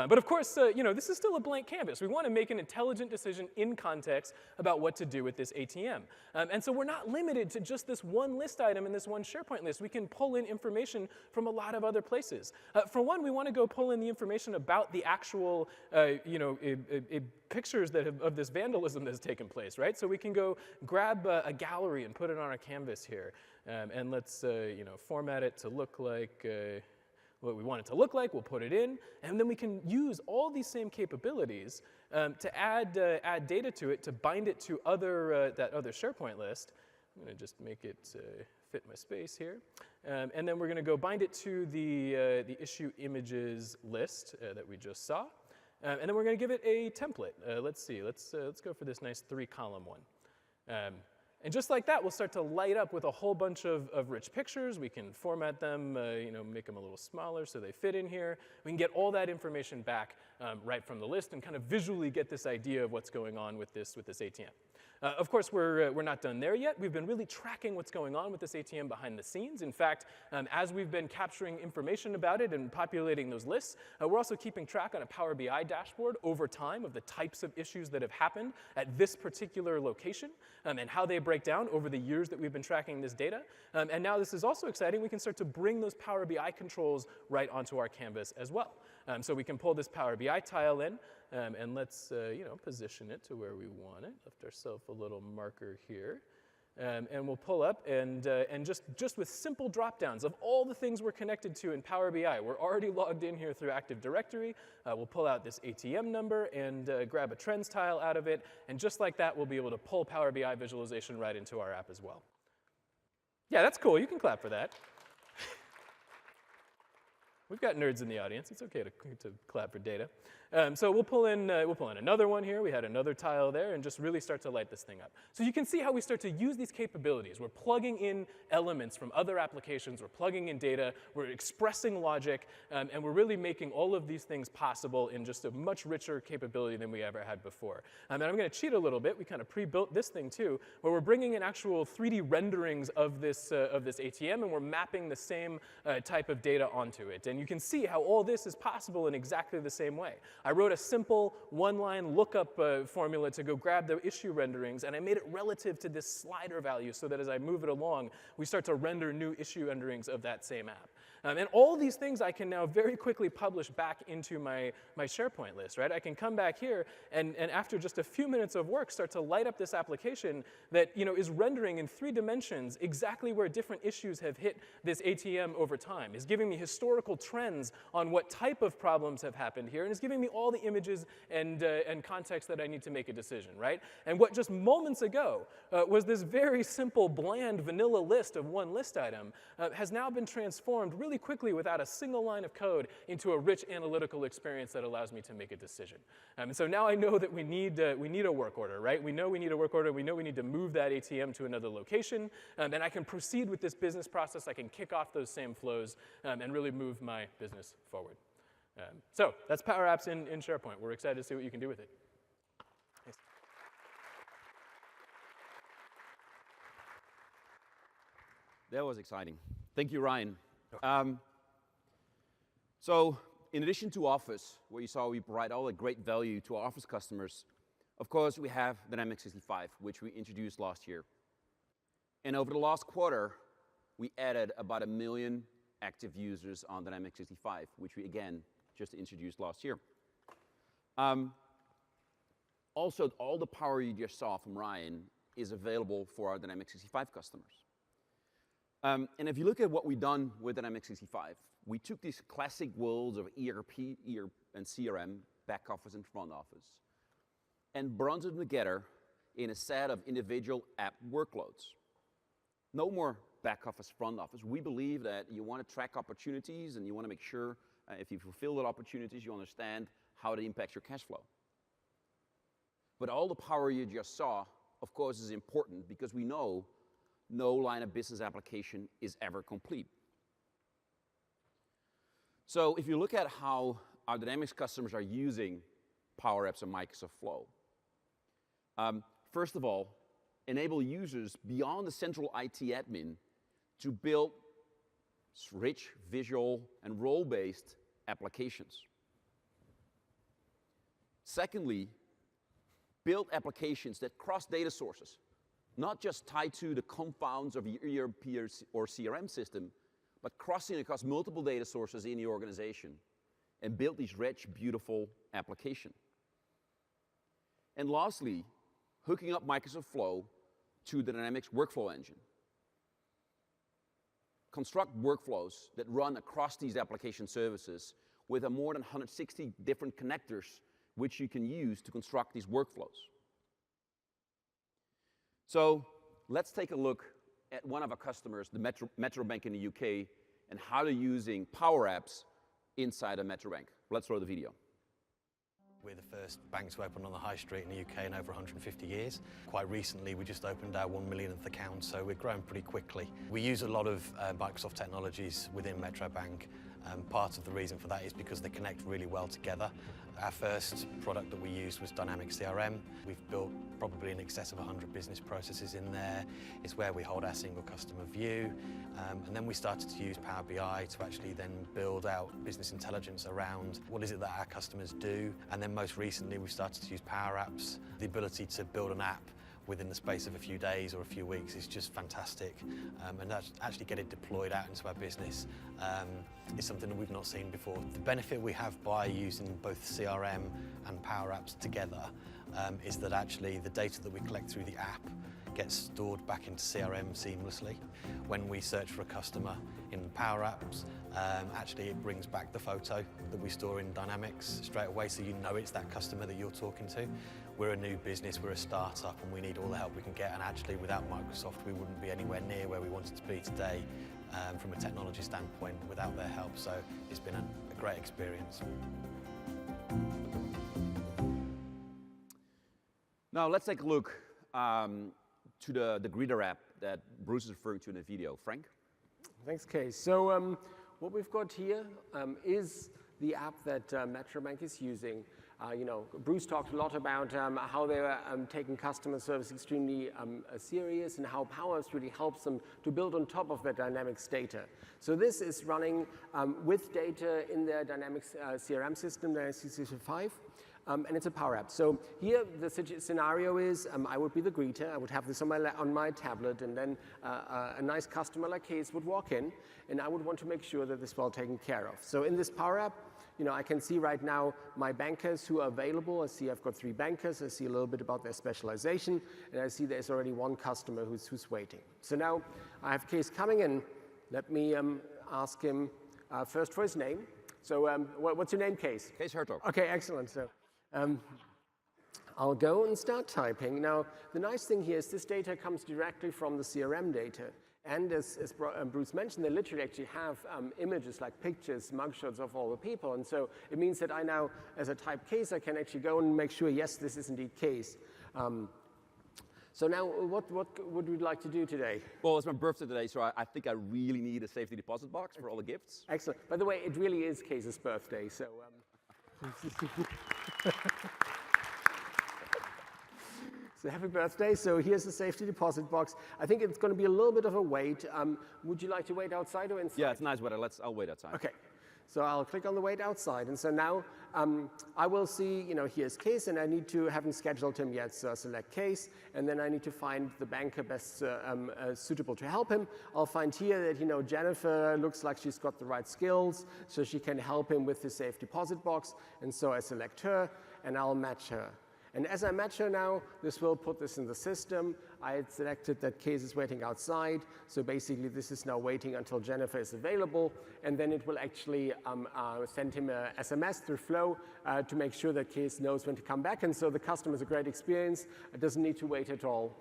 But of course, this is still a blank canvas. We want to make an intelligent decision in context about what to do with this ATM. And so we're not limited to just this one list item in this one SharePoint list. We can pull in information from a lot of other places. For one, we want to go pull in the information about the actual pictures of this vandalism that has taken place, right? So we can go grab a gallery and put it on our canvas here. And let's format it to look like what we want it to look like. We'll put it in, and then we can use all these same capabilities to add data to it, to bind it to that other SharePoint list. I'm going to just make it fit my space here. And then we're going to go bind it to the issue images list that we just saw. And then we're going to give it a template. Let's see. Let's go for this nice 3-column one. And just like that, we'll start to light up with a whole bunch of rich pictures. We can format them, make them a little smaller so they fit in here. We can get all that information back right from the list and kind of visually get this idea of what's going on with this ATM. Of course, we're not done there yet. We've been really tracking what's going on with this ATM behind the scenes. In fact, as we've been capturing information about it and populating those lists, we're also keeping track on a Power BI dashboard over time of the types of issues that have happened at this particular location and how they break down over the years that we've been tracking this data. And now this is also exciting. We can start to bring those Power BI controls right onto our canvas as well. So we can pull this Power BI tile in, and let's position it to where we want it. Left ourselves a little marker here. And we'll pull up, and just with simple drop-downs of all the things we're connected to in Power BI, we're already logged in here through Active Directory. We'll pull out this ATM number and grab a trends tile out of it. And just like that, we'll be able to pull Power BI visualization right into our app as well. Yeah, that's cool. You can clap for that. We've got nerds in the audience. It's okay to clap for data. So we'll pull in another one here. We had another tile there, and just really start to light this thing up. So you can see how we start to use these capabilities. We're plugging in elements from other applications. We're plugging in data. We're expressing logic, and we're really making all of these things possible in just a much richer capability than we ever had before. And I'm going to cheat a little bit. We kind of pre-built this thing too, where we're bringing in actual 3D renderings of this ATM, and we're mapping the same type of data onto it. And you can see how all this is possible in exactly the same way. I wrote a simple one-line lookup formula to go grab the issue renderings, and I made it relative to this slider value so that as I move it along, we start to render new issue renderings of that same app. And all these things I can now very quickly publish back into my SharePoint list, right? I can come back here and after just a few minutes of work start to light up this application that is rendering in 3 dimensions exactly where different issues have hit this ATM over time. Is giving me historical trends on what type of problems have happened here, and is giving me all the images and context that I need to make a decision, right? And what just moments ago was this very simple, bland, vanilla list of one list item has now been transformed really quickly without a single line of code into a rich analytical experience that allows me to make a decision. And so now I know that we need a work order, right? We know we need a work order. We know we need to move that ATM to another location. And I can proceed with this business process. I can kick off those same flows and really move my business forward. So that's PowerApps in SharePoint. We're excited to see what you can do with it. Thanks. That was exciting. Thank you, Ryan. So in addition to Office, where you saw we provide all the great value to our Office customers, of course, we have Dynamics 365, which we introduced last year. And over the last quarter, we added about 1 million active users on Dynamics 365, which we, again, just introduced last year. Also, all the power you just saw from Ryan is available for our Dynamics 365 customers. And if you look at what we've done with Dynamics 365, we took these classic worlds of ERP and CRM, back office and front office, and brought them together in a set of individual app workloads. No more back office, front office. We believe that you want to track opportunities and you want to make sure if you fulfill those opportunities, you understand how it impacts your cash flow. But all the power you just saw, of course, is important because we know no line of business application is ever complete. So if you look at how our Dynamics customers are using PowerApps and Microsoft Flow, first of all, enable users beyond the central IT admin to build rich, visual, and role-based applications. Secondly, build applications that cross data sources, not just tied to the confounds of your ERP or CRM system, but crossing across multiple data sources in the organization and build these rich, beautiful applications. And lastly, hooking up Microsoft Flow to the Dynamics workflow engine. Construct workflows that run across these application services with more than 160 different connectors which you can use to construct these workflows. So let's take a look at one of our customers, the Metro Bank in the UK, and how they're using PowerApps inside a Metro Bank. Let's roll the video. We're the first bank to open on the high street in the UK in over 150 years. Quite recently, we just opened our 1 millionth account, so we're growing pretty quickly. We use a lot of Microsoft technologies within Metro Bank. Part of the reason for that is because they connect really well together. Our first product that we used was Dynamics CRM. We've built probably in excess of 100 business processes in there. It's where we hold our single customer view. And then we started to use Power BI to actually then build out business intelligence around what is it that our customers do. And then most recently, we started to use PowerApps. The ability to build an app within the space of a few days or a few weeks is just fantastic. And actually get it deployed out into our business is something that we've not seen before. The benefit we have by using both CRM and PowerApps together is that actually the data that we collect through the app gets stored back into CRM seamlessly. When we search for a customer in PowerApps, actually it brings back the photo that we store in Dynamics straight away, so you know it's that customer that you're talking to. We're a new business, we're a startup, and we need all the help we can get, and actually without Microsoft we wouldn't be anywhere near where we wanted to be today. from a technology standpoint without their help. So it's been a great experience. Now let's take a look to the greeter app that Bruce is referring to in the video. Frank? Thanks, Kees. So what we've got here is the app that Metrobank is using. Bruce talked a lot about how they are taking customer service extremely serious and how PowerApps really helps them to build on top of their Dynamics data. So this is running with data in their Dynamics CRM system, the GS06. And it's a PowerApp. So here the scenario is I would be the greeter. I would have this on my tablet, and then a nice customer like Kees would walk in, and I would want to make sure that this is well taken care of. So in this PowerApp, I can see right now my bankers who are available. I see I've got 3 bankers. I see a little bit about their specialization, and I see there's already 1 customer who's waiting. So now I have Kees coming in. Let me ask him first for his name. So what's your name, Kees? Kees Hertogh. Okay, excellent. So I'll go and start typing. Now, the nice thing here is this data comes directly from the CRM data. And as Bruce mentioned, they literally actually have images like pictures, mugshots of all the people. And so it means that I now, as a type Kees, I can actually go and make sure, yes, this is indeed Kees. So now, what would we like to do today? Well, it's my birthday today, so I think I really need a safety deposit box for all the gifts. Excellent. By the way, it really is Kees' birthday, so... So happy birthday. So here's the safety deposit box. I think it's going to be a little bit of a wait. Would you like to wait outside or inside? Yeah, it's nice weather. I'll wait outside. Okay. So I'll click on the wait outside. And so now I will see, here's Kees, and I need to, haven't scheduled him yet, so I select Kees. And then I need to find the banker best suitable to help him. I'll find here that, Jennifer looks like she's got the right skills, so she can help him with the safe deposit box. And so I select her, and I'll match her. And as I match her now, this will put this in the system. I had selected that Kees is waiting outside. So basically, this is now waiting until Jennifer is available. And then it will actually send him an SMS through Flow to make sure that Kees knows when to come back. And so the customer has a great experience. It doesn't need to wait at all.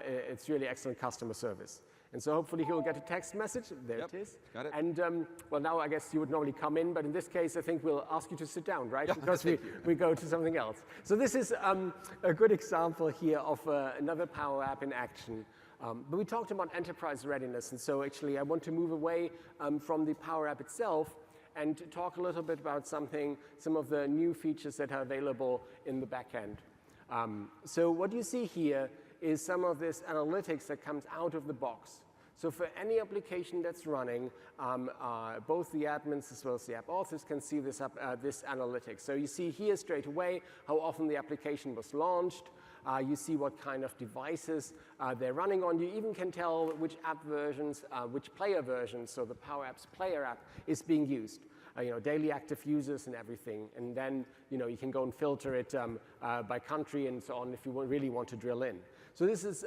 It's really excellent customer service. And so hopefully he'll get a text message. There it is. Got it. And well, now I guess you would normally come in, but in this case, I think we'll ask you to sit down, right? Yeah, because we go to something else. So this is a good example here of another Power App in action. But we talked about enterprise readiness. And so actually, I want to move away from the Power App itself and talk a little bit about some of the new features that are available in the back end. So what you see here is some of this analytics that comes out of the box. So for any application that's running, both the admins as well as the app authors can see this analytics. So you see here straight away how often the application was launched. You see what kind of devices they're running on. You even can tell which app versions, which player versions, so the PowerApps player app is being used. Daily active users and everything. And then, you can go and filter it by country and so on if you really want to drill in. So this is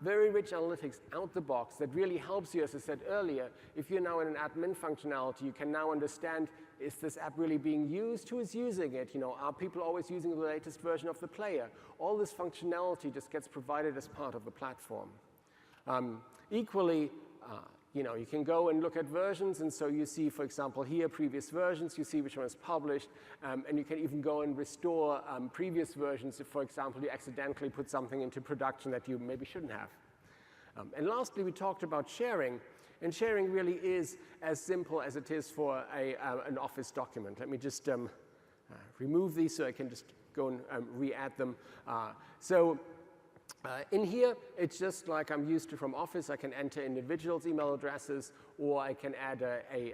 very rich analytics out the box that really helps you, as I said earlier. If you're now in an admin functionality, you can now understand, is this app really being used? Who is using it? Are people always using the latest version of the player? All this functionality just gets provided as part of the platform. Equally, you can go and look at versions, and so you see, for example, here, previous versions, you see which one is published, and you can even go and restore previous versions if, for example, you accidentally put something into production that you maybe shouldn't have. And lastly, we talked about sharing, and sharing really is as simple as it is for an Office document. Let me just remove these so I can just go and re-add them. In here, it's just like I'm used to from Office. I can enter individuals' email addresses, or I can add a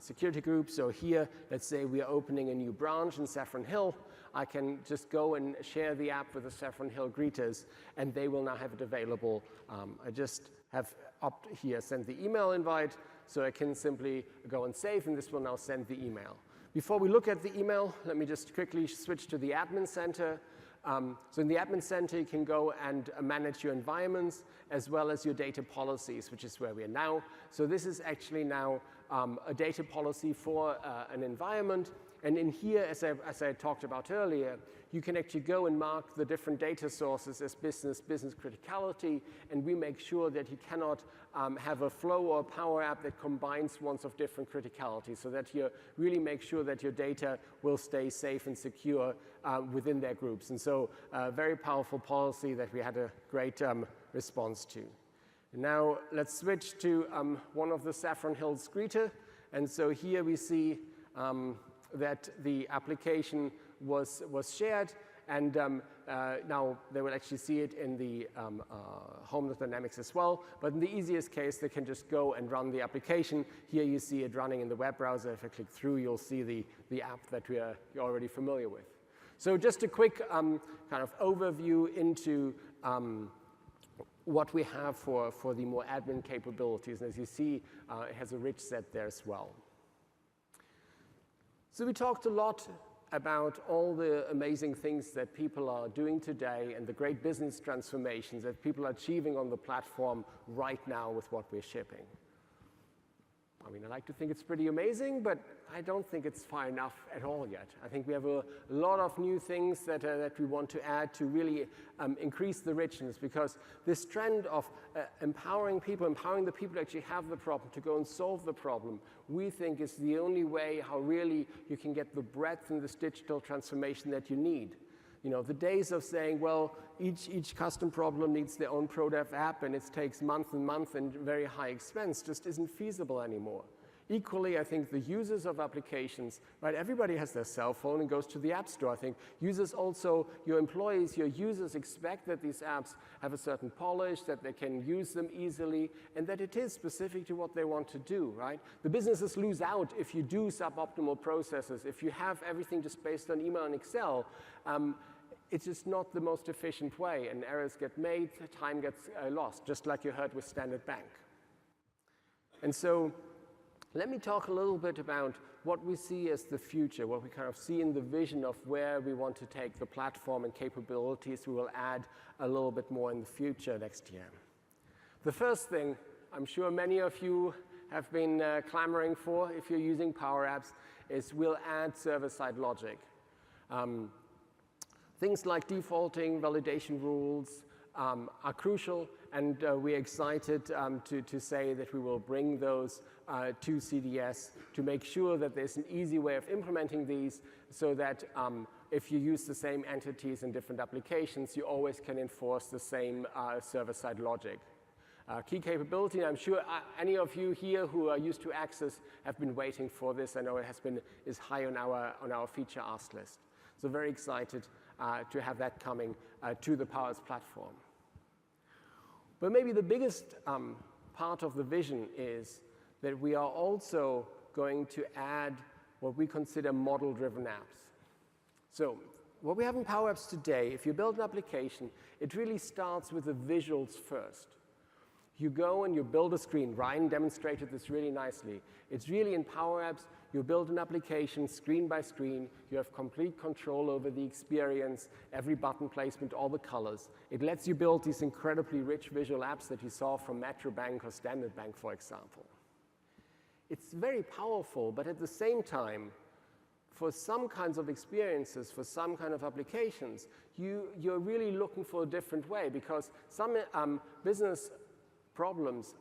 security group. So here, let's say we are opening a new branch in Saffron Hill. I can just go and share the app with the Saffron Hill greeters, and they will now have it available. I just have up here send the email invite, so I can simply go and save, and this will now send the email. Before we look at the email, let me just quickly switch to the Admin Center. So in the Admin Center, you can go and manage your environments as well as your data policies, which is where we are now. So this is actually now a data policy for an environment. And in here, as I talked about earlier, you can actually go and mark the different data sources as business criticality, and we make sure that you cannot have a flow or a Power App that combines ones of different criticality, so that you really make sure that your data will stay safe and secure within their groups. And so very powerful policy that we had a great response to. And now let's switch to one of the Saffron Hills Greeter. And so here we see that the application was shared, and now they will actually see it in the Home Dynamics as well. But in the easiest case, they can just go and run the application. Here you see it running in the web browser. If I click through, you'll see the app that you're already familiar with. So just a quick kind of overview into what we have for the more admin capabilities. And as you see, it has a rich set there as well. So we talked a lot about all the amazing things that people are doing today and the great business transformations that people are achieving on the platform right now with what we're shipping. I mean, I like to think it's pretty amazing, but I don't think it's far enough at all yet. I think we have a lot of new things that we want to add to really increase the richness, because this trend of empowering the people who actually have the problem to go and solve the problem, we think is the only way how really you can get the breadth in this digital transformation that you need. You know, the days of saying, well, each custom problem needs their own ProDev app and it takes months and months and very high expense just isn't feasible anymore. Equally, I think the users of applications, right, everybody has their cell phone and goes to the App Store. I think users also, your employees, your users expect that these apps have a certain polish, that they can use them easily, and that it is specific to what they want to do, right? The businesses lose out if you do suboptimal processes. If you have everything just based on email and Excel, it's just not the most efficient way, and errors get made, time gets lost, just like you heard with Standard Bank. And so let me talk a little bit about what we see as the future, what we kind of see in the vision of where we want to take the platform and capabilities we will add a little bit more in the future next year. The first thing I'm sure many of you have been clamoring for if you're using PowerApps is we'll add server-side logic. Things like defaulting, validation rules are crucial, and we're excited to say that we will bring those to CDS to make sure that there's an easy way of implementing these, so that if you use the same entities in different applications, you always can enforce the same server-side logic. Key capability, and I'm sure any of you here who are used to Access have been waiting for this. I know it is high on our feature ask list. So very excited to have that coming to the PowerApps platform. But maybe the biggest part of the vision is that we are also going to add what we consider model-driven apps. So what we have in PowerApps today, if you build an application, it really starts with the visuals first. You go and you build a screen. Ryan demonstrated this really nicely. It's really in PowerApps, you build an application screen by screen. You have complete control over the experience, every button placement, all the colors. It lets you build these incredibly rich visual apps that you saw from Metro Bank or Standard Bank, for example. It's very powerful, but at the same time, for some kinds of experiences, for some kind of applications, you're really looking for a different way, because some business problems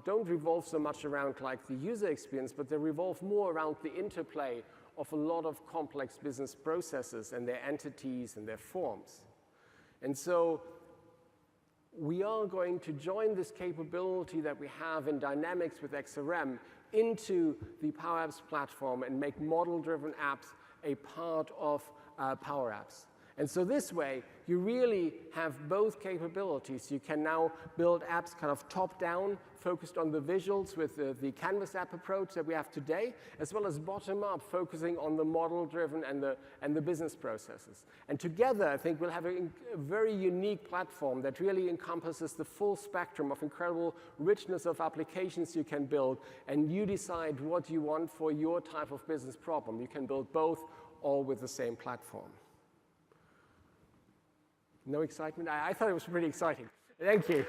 don't revolve so much around like the user experience, but they revolve more around the interplay of a lot of complex business processes and their entities and their forms. And so we are going to join this capability that we have in Dynamics with XRM into the PowerApps platform and make model-driven apps a part of PowerApps. And so this way, you really have both capabilities. You can now build apps kind of top-down, focused on the visuals with the Canvas app approach that we have today, as well as bottom-up, focusing on the model-driven and the business processes. And together, I think we'll have a very unique platform that really encompasses the full spectrum of incredible richness of applications you can build, and you decide what you want for your type of business problem. You can build both, all with the same platform. No excitement? I thought it was pretty exciting. Thank you.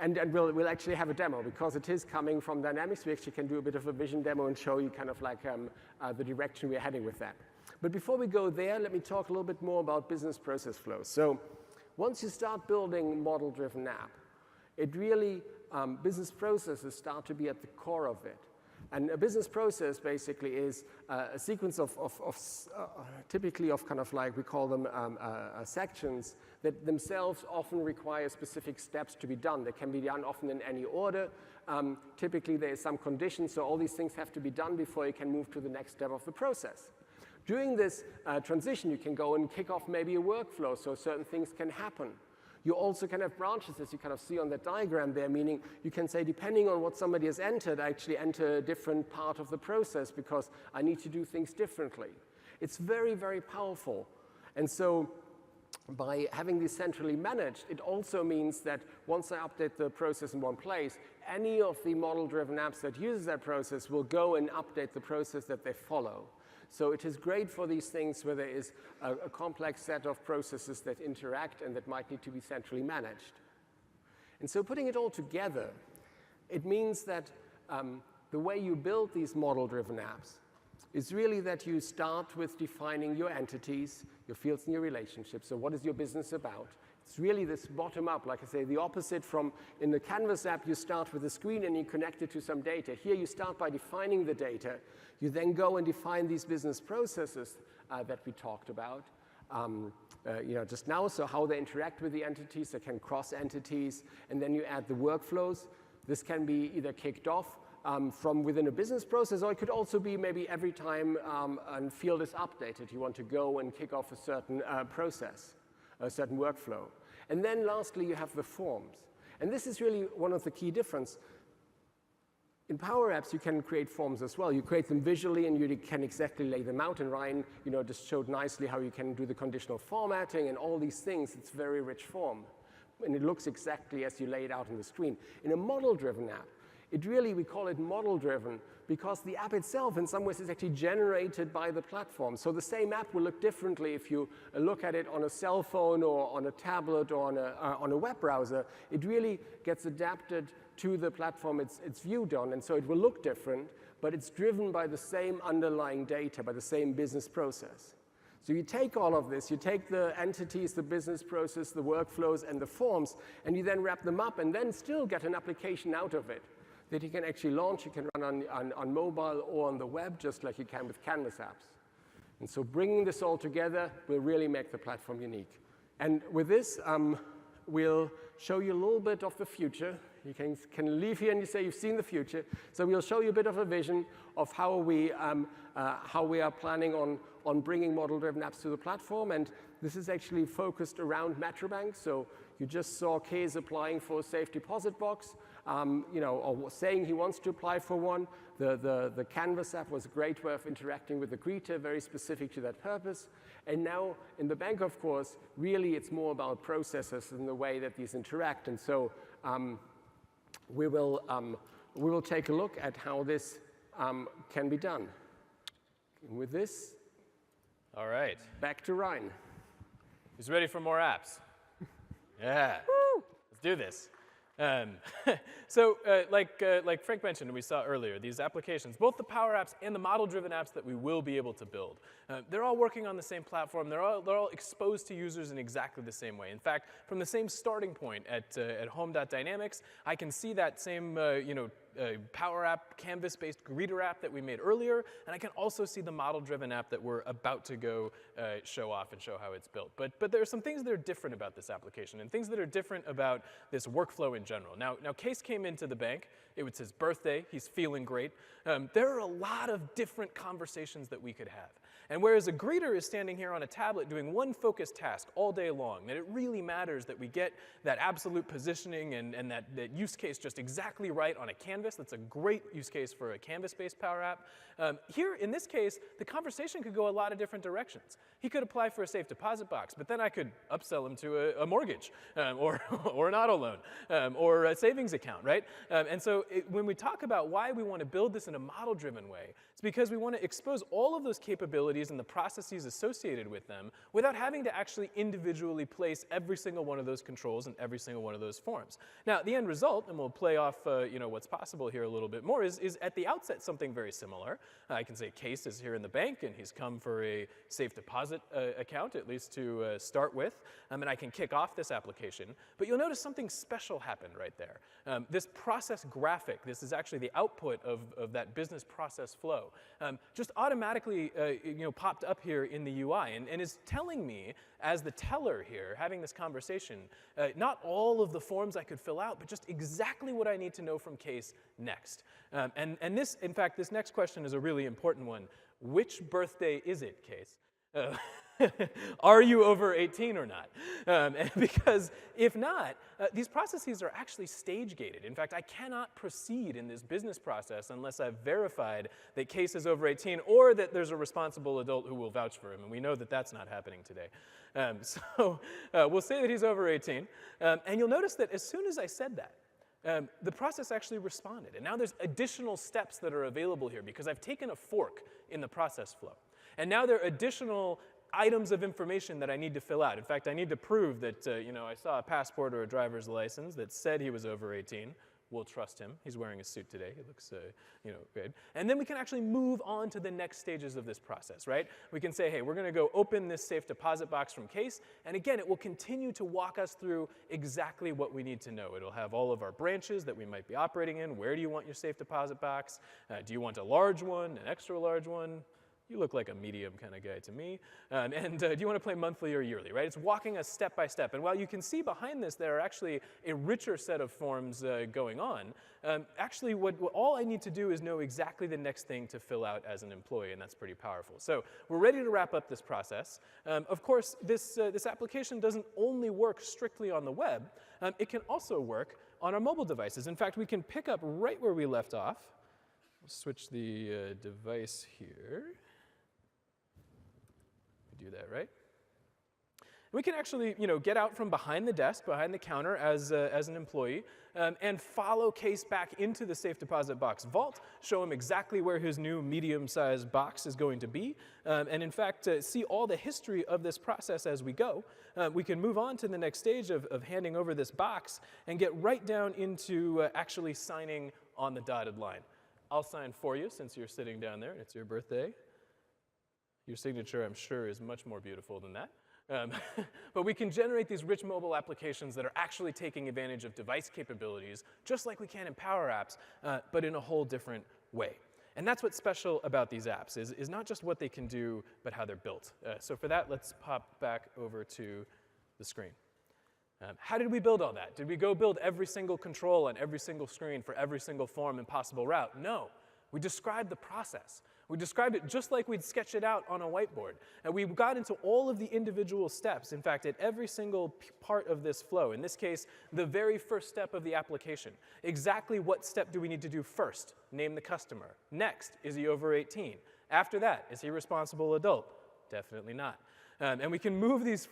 And we'll actually have a demo because it is coming from Dynamics. We actually can do a bit of a vision demo and show you kind of like the direction we're heading with that. But before we go there, let me talk a little bit more about business process flows. So once you start building model-driven app, it really, business processes start to be at the core of it. And a business process basically is a sequence of typically of kind of like, we call them sections that themselves often require specific steps to be done. They can be done often in any order. Typically there is some condition, so all these things have to be done before you can move to the next step of the process. During this transition, you can go and kick off maybe a workflow so certain things can happen. You also can have branches, as you kind of see on that diagram there, meaning you can say, depending on what somebody has entered, I actually enter a different part of the process because I need to do things differently. It's very, very powerful. And so by having these centrally managed, it also means that once I update the process in one place, any of the model-driven apps that uses that process will go and update the process that they follow. So it is great for these things where there is a complex set of processes that interact and that might need to be centrally managed. And so putting it all together, it means that the way you build these model-driven apps is really that you start with defining your entities, your fields and your relationships. So what is your business about? It's really this bottom-up, like I say, the opposite from in the Canvas app, you start with a screen and you connect it to some data. Here you start by defining the data. You then go and define these business processes that we talked about just now, so how they interact with the entities, they can cross entities, and then you add the workflows. This can be either kicked off from within a business process, or it could also be maybe every time a field is updated, you want to go and kick off a certain process, a certain workflow. And then lastly, you have the forms. And this is really one of the key differences. In PowerApps, you can create forms as well. You create them visually, and you can exactly lay them out. And Ryan, just showed nicely how you can do the conditional formatting and all these things. It's very rich form. And it looks exactly as you lay it out on the screen. In a model-driven app, we call it model-driven because the app itself, in some ways, is actually generated by the platform. So the same app will look differently if you look at it on a cell phone or on a tablet or on a web browser. It really gets adapted to the platform it's viewed on, and so it will look different, but it's driven by the same underlying data, by the same business process. So you take all of this, you take the entities, the business process, the workflows, and the forms, and you then wrap them up and then still get an application out of it that you can actually launch. You can run on mobile or on the web, just like you can with Canvas apps. And so bringing this all together will really make the platform unique. And with this, we'll show you a little bit of the future. You can leave here and you say you've seen the future. So we'll show you a bit of a vision of how we are planning on bringing model-driven apps to the platform. And this is actually focused around Metrobank. So you just saw Kees applying for a safe deposit box, or saying he wants to apply for one. The Canvas app was a great way of interacting with the greeter, very specific to that purpose. And now in the bank, of course, really it's more about processes and the way that these interact. And so we will take a look at how this can be done. And with this, all right, back to Ryan. Who's ready for more apps? Yeah, let's do this. So like Frank mentioned and we saw earlier, these applications, both the Power Apps and the model-driven apps that we will be able to build, they're all working on the same platform. They're all exposed to users in exactly the same way. In fact, from the same starting point at home.dynamics, I can see that same Power App, Canvas-based greeter app that we made earlier, and I can also see the model-driven app that we're about to go show off and show how it's built. But there are some things that are different about this application and things that are different about this workflow in general. Now Kees came into the bank. It was his birthday. He's feeling great. There are a lot of different conversations that we could have. And whereas a greeter is standing here on a tablet doing one focused task all day long, that it really matters that we get that absolute positioning and that use case just exactly right on a canvas. That's a great use case for a Canvas-based Power App. Here, in this case, the conversation could go a lot of different directions. He could apply for a safe deposit box, but then I could upsell him to a mortgage or an auto loan or a savings account, right? And so so when we talk about why we want to build this in a model-driven way, it's because we want to expose all of those capabilities and the processes associated with them without having to actually individually place every single one of those controls in every single one of those forms. Now, the end result, and we'll play off what's possible here a little bit more, is at the outset something very similar. I can say Kees is here in the bank, and he's come for a safe deposit account, at least to start with, and I can kick off this application. But you'll notice something special happened right there. This process graphic, this is actually the output of that business process flow, just automatically popped up here in the UI and is telling me, as the teller here, having this conversation, not all of the forms I could fill out, but just exactly what I need to know from Kees next. And this, in fact, this next question is a really important one. Which birthday is it, Kees? Are you over 18 or not? Because if not, these processes are actually stage-gated. In fact, I cannot proceed in this business process unless I've verified that Kees is over 18 or that there's a responsible adult who will vouch for him, and we know that that's not happening today. So we'll say that he's over 18, and you'll notice that as soon as I said that, the process actually responded. And now there's additional steps that are available here because I've taken a fork in the process flow. And now there are additional items of information that I need to fill out. In fact, I need to prove that I saw a passport or a driver's license that said he was over 18. We'll trust him. He's wearing a suit today. He looks good. And then we can actually move on to the next stages of this process, right? We can say, hey, we're going to go open this safe deposit box from Kees. And again, it will continue to walk us through exactly what we need to know. It'll have all of our branches that we might be operating in. Where do you want your safe deposit box? Do you want a large one, an extra large one? You look like a medium kind of guy to me. Do you want to play monthly or yearly, right? It's walking us step by step. And while you can see behind this, there are actually a richer set of forms going on. Actually, all I need to do is know exactly the next thing to fill out as an employee, and that's pretty powerful. So we're ready to wrap up this process. Of course, this application doesn't only work strictly on the web. It can also work on our mobile devices. In fact, we can pick up right where we left off. We'll switch the device here. Do that, right? We can actually, get out from behind the desk, behind the counter as an employee, and follow Kees back into the safe deposit box vault, show him exactly where his new medium-sized box is going to be, and in fact, see all the history of this process as we go. We can move on to the next stage of handing over this box and get right down into actually signing on the dotted line. I'll sign for you since you're sitting down there and it's your birthday. Your signature, I'm sure, is much more beautiful than that. But we can generate these rich mobile applications that are actually taking advantage of device capabilities, just like we can in PowerApps, but in a whole different way. And that's what's special about these apps, is not just what they can do, but how they're built. So for that, let's pop back over to the screen. How did we build all that? Did we go build every single control on every single screen for every single form and possible route? No. We described the process. We described it just like we'd sketch it out on a whiteboard. And we got into all of the individual steps. In fact, at every single part of this flow, in this case, the very first step of the application. Exactly what step do we need to do first? Name the customer. Next, is he over 18? After that, is he a responsible adult? Definitely not. And we can move these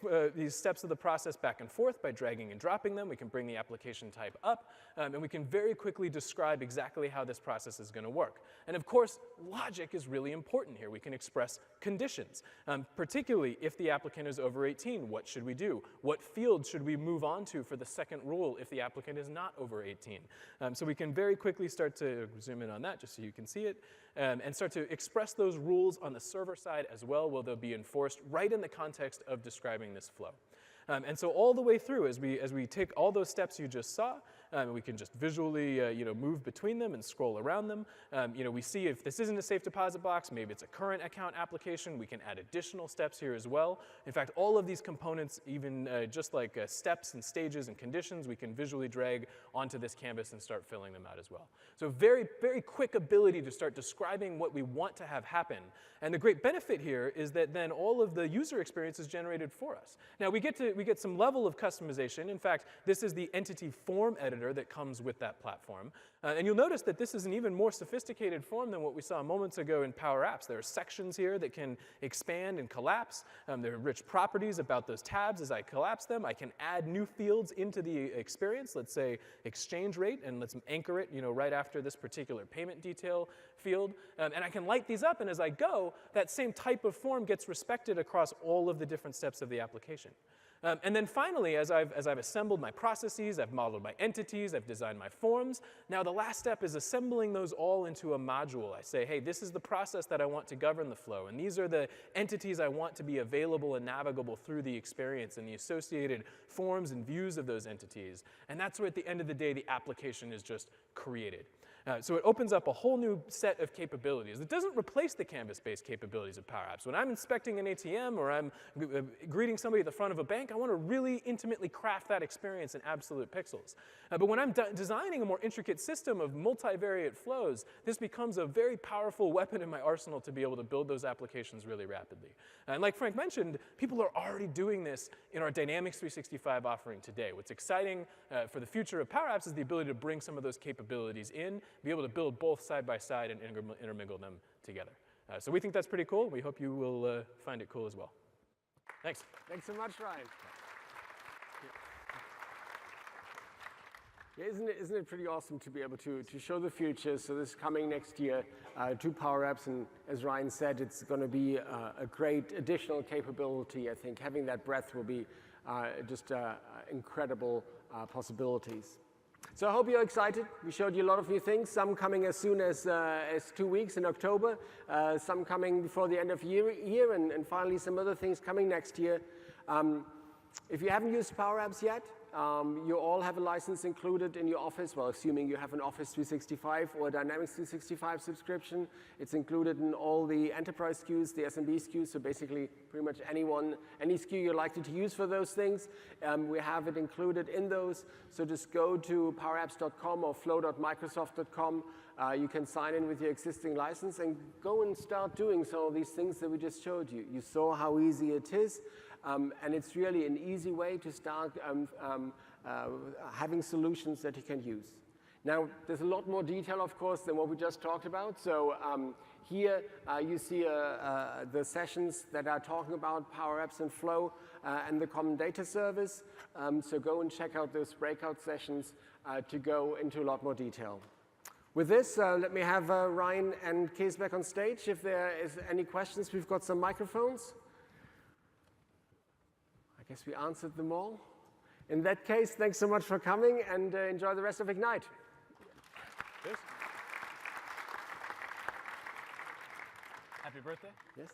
steps of the process back and forth by dragging and dropping them. We can bring the application type up, and we can very quickly describe exactly how this process is going to work. And of course, logic is really important here. We can express conditions, particularly if the applicant is over 18. What should we do? What field should we move on to for the second rule if the applicant is not over 18? So we can very quickly start to zoom in on that just so you can see it, and start to express those rules on the server side as well, where they'll be enforced right in the context of describing this flow. And so all the way through, as we take all those steps you just saw, we can just visually move between them and scroll around them. We see if this isn't a safe deposit box, maybe it's a current account application. We can add additional steps here as well. In fact, all of these components, even just like steps and stages and conditions, we can visually drag onto this canvas and start filling them out as well. So very, very quick ability to start describing what we want to have happen. And the great benefit here is that then all of the user experience is generated for us. Now we get some level of customization. In fact, this is the entity form editor editor that comes with that platform. And you'll notice that this is an even more sophisticated form than what we saw moments ago in PowerApps. There are sections here that can expand and collapse. There are rich properties about those tabs as I collapse them. I can add new fields into the experience, let's say exchange rate, and let's anchor it right after this particular payment detail field. And I can light these up, and as I go, that same type of form gets respected across all of the different steps of the application. And then finally, as I've assembled my processes, I've modeled my entities, I've designed my forms, now the last step is assembling those all into a module. I say, hey, this is the process that I want to govern the flow, and these are the entities I want to be available and navigable through the experience and the associated forms and views of those entities. And that's where, at the end of the day, the application is just created. So it opens up a whole new set of capabilities. It doesn't replace the canvas-based capabilities of PowerApps. When I'm inspecting an ATM or I'm greeting somebody at the front of a bank, I want to really intimately craft that experience in absolute pixels. But when I'm designing a more intricate system of multivariate flows, this becomes a very powerful weapon in my arsenal to be able to build those applications really rapidly. And like Frank mentioned, people are already doing this in our Dynamics 365 offering today. What's exciting for the future of PowerApps is the ability to bring some of those capabilities in, be able to build both side by side and intermingle them together. So we think that's pretty cool. We hope you will find it cool as well. Thanks. Thanks so much, Ryan. Yeah, isn't it pretty awesome to be able to show the future? So this is coming next year to PowerApps, and as Ryan said, it's going to be a great additional capability. I think having that breadth will be just incredible possibilities. So I hope you're excited. We showed you a lot of new things, some coming as soon as 2 weeks in October, some coming before the end of year, and finally some other things coming next year. If you haven't used PowerApps yet, you all have a license included in your Office, well, assuming you have an Office 365 or a Dynamics 365 subscription. It's included in all the enterprise SKUs, the SMB SKUs, so basically pretty much any SKU you're likely to use for those things. We have it included in those, so just go to powerapps.com or flow.microsoft.com. You can sign in with your existing license and go and start doing some of these things that we just showed you. You saw how easy it is. And it's really an easy way to start having solutions that you can use. Now, there's a lot more detail, of course, than what we just talked about. So here you see the sessions that are talking about PowerApps and Flow and the Common Data Service. So go and check out those breakout sessions to go into a lot more detail. With this, let me have Ryan and Kees back on stage. If there is any questions, we've got some microphones. I guess we answered them all. In that case, thanks so much for coming, and enjoy the rest of Ignite. Cheers. Happy birthday. Yes.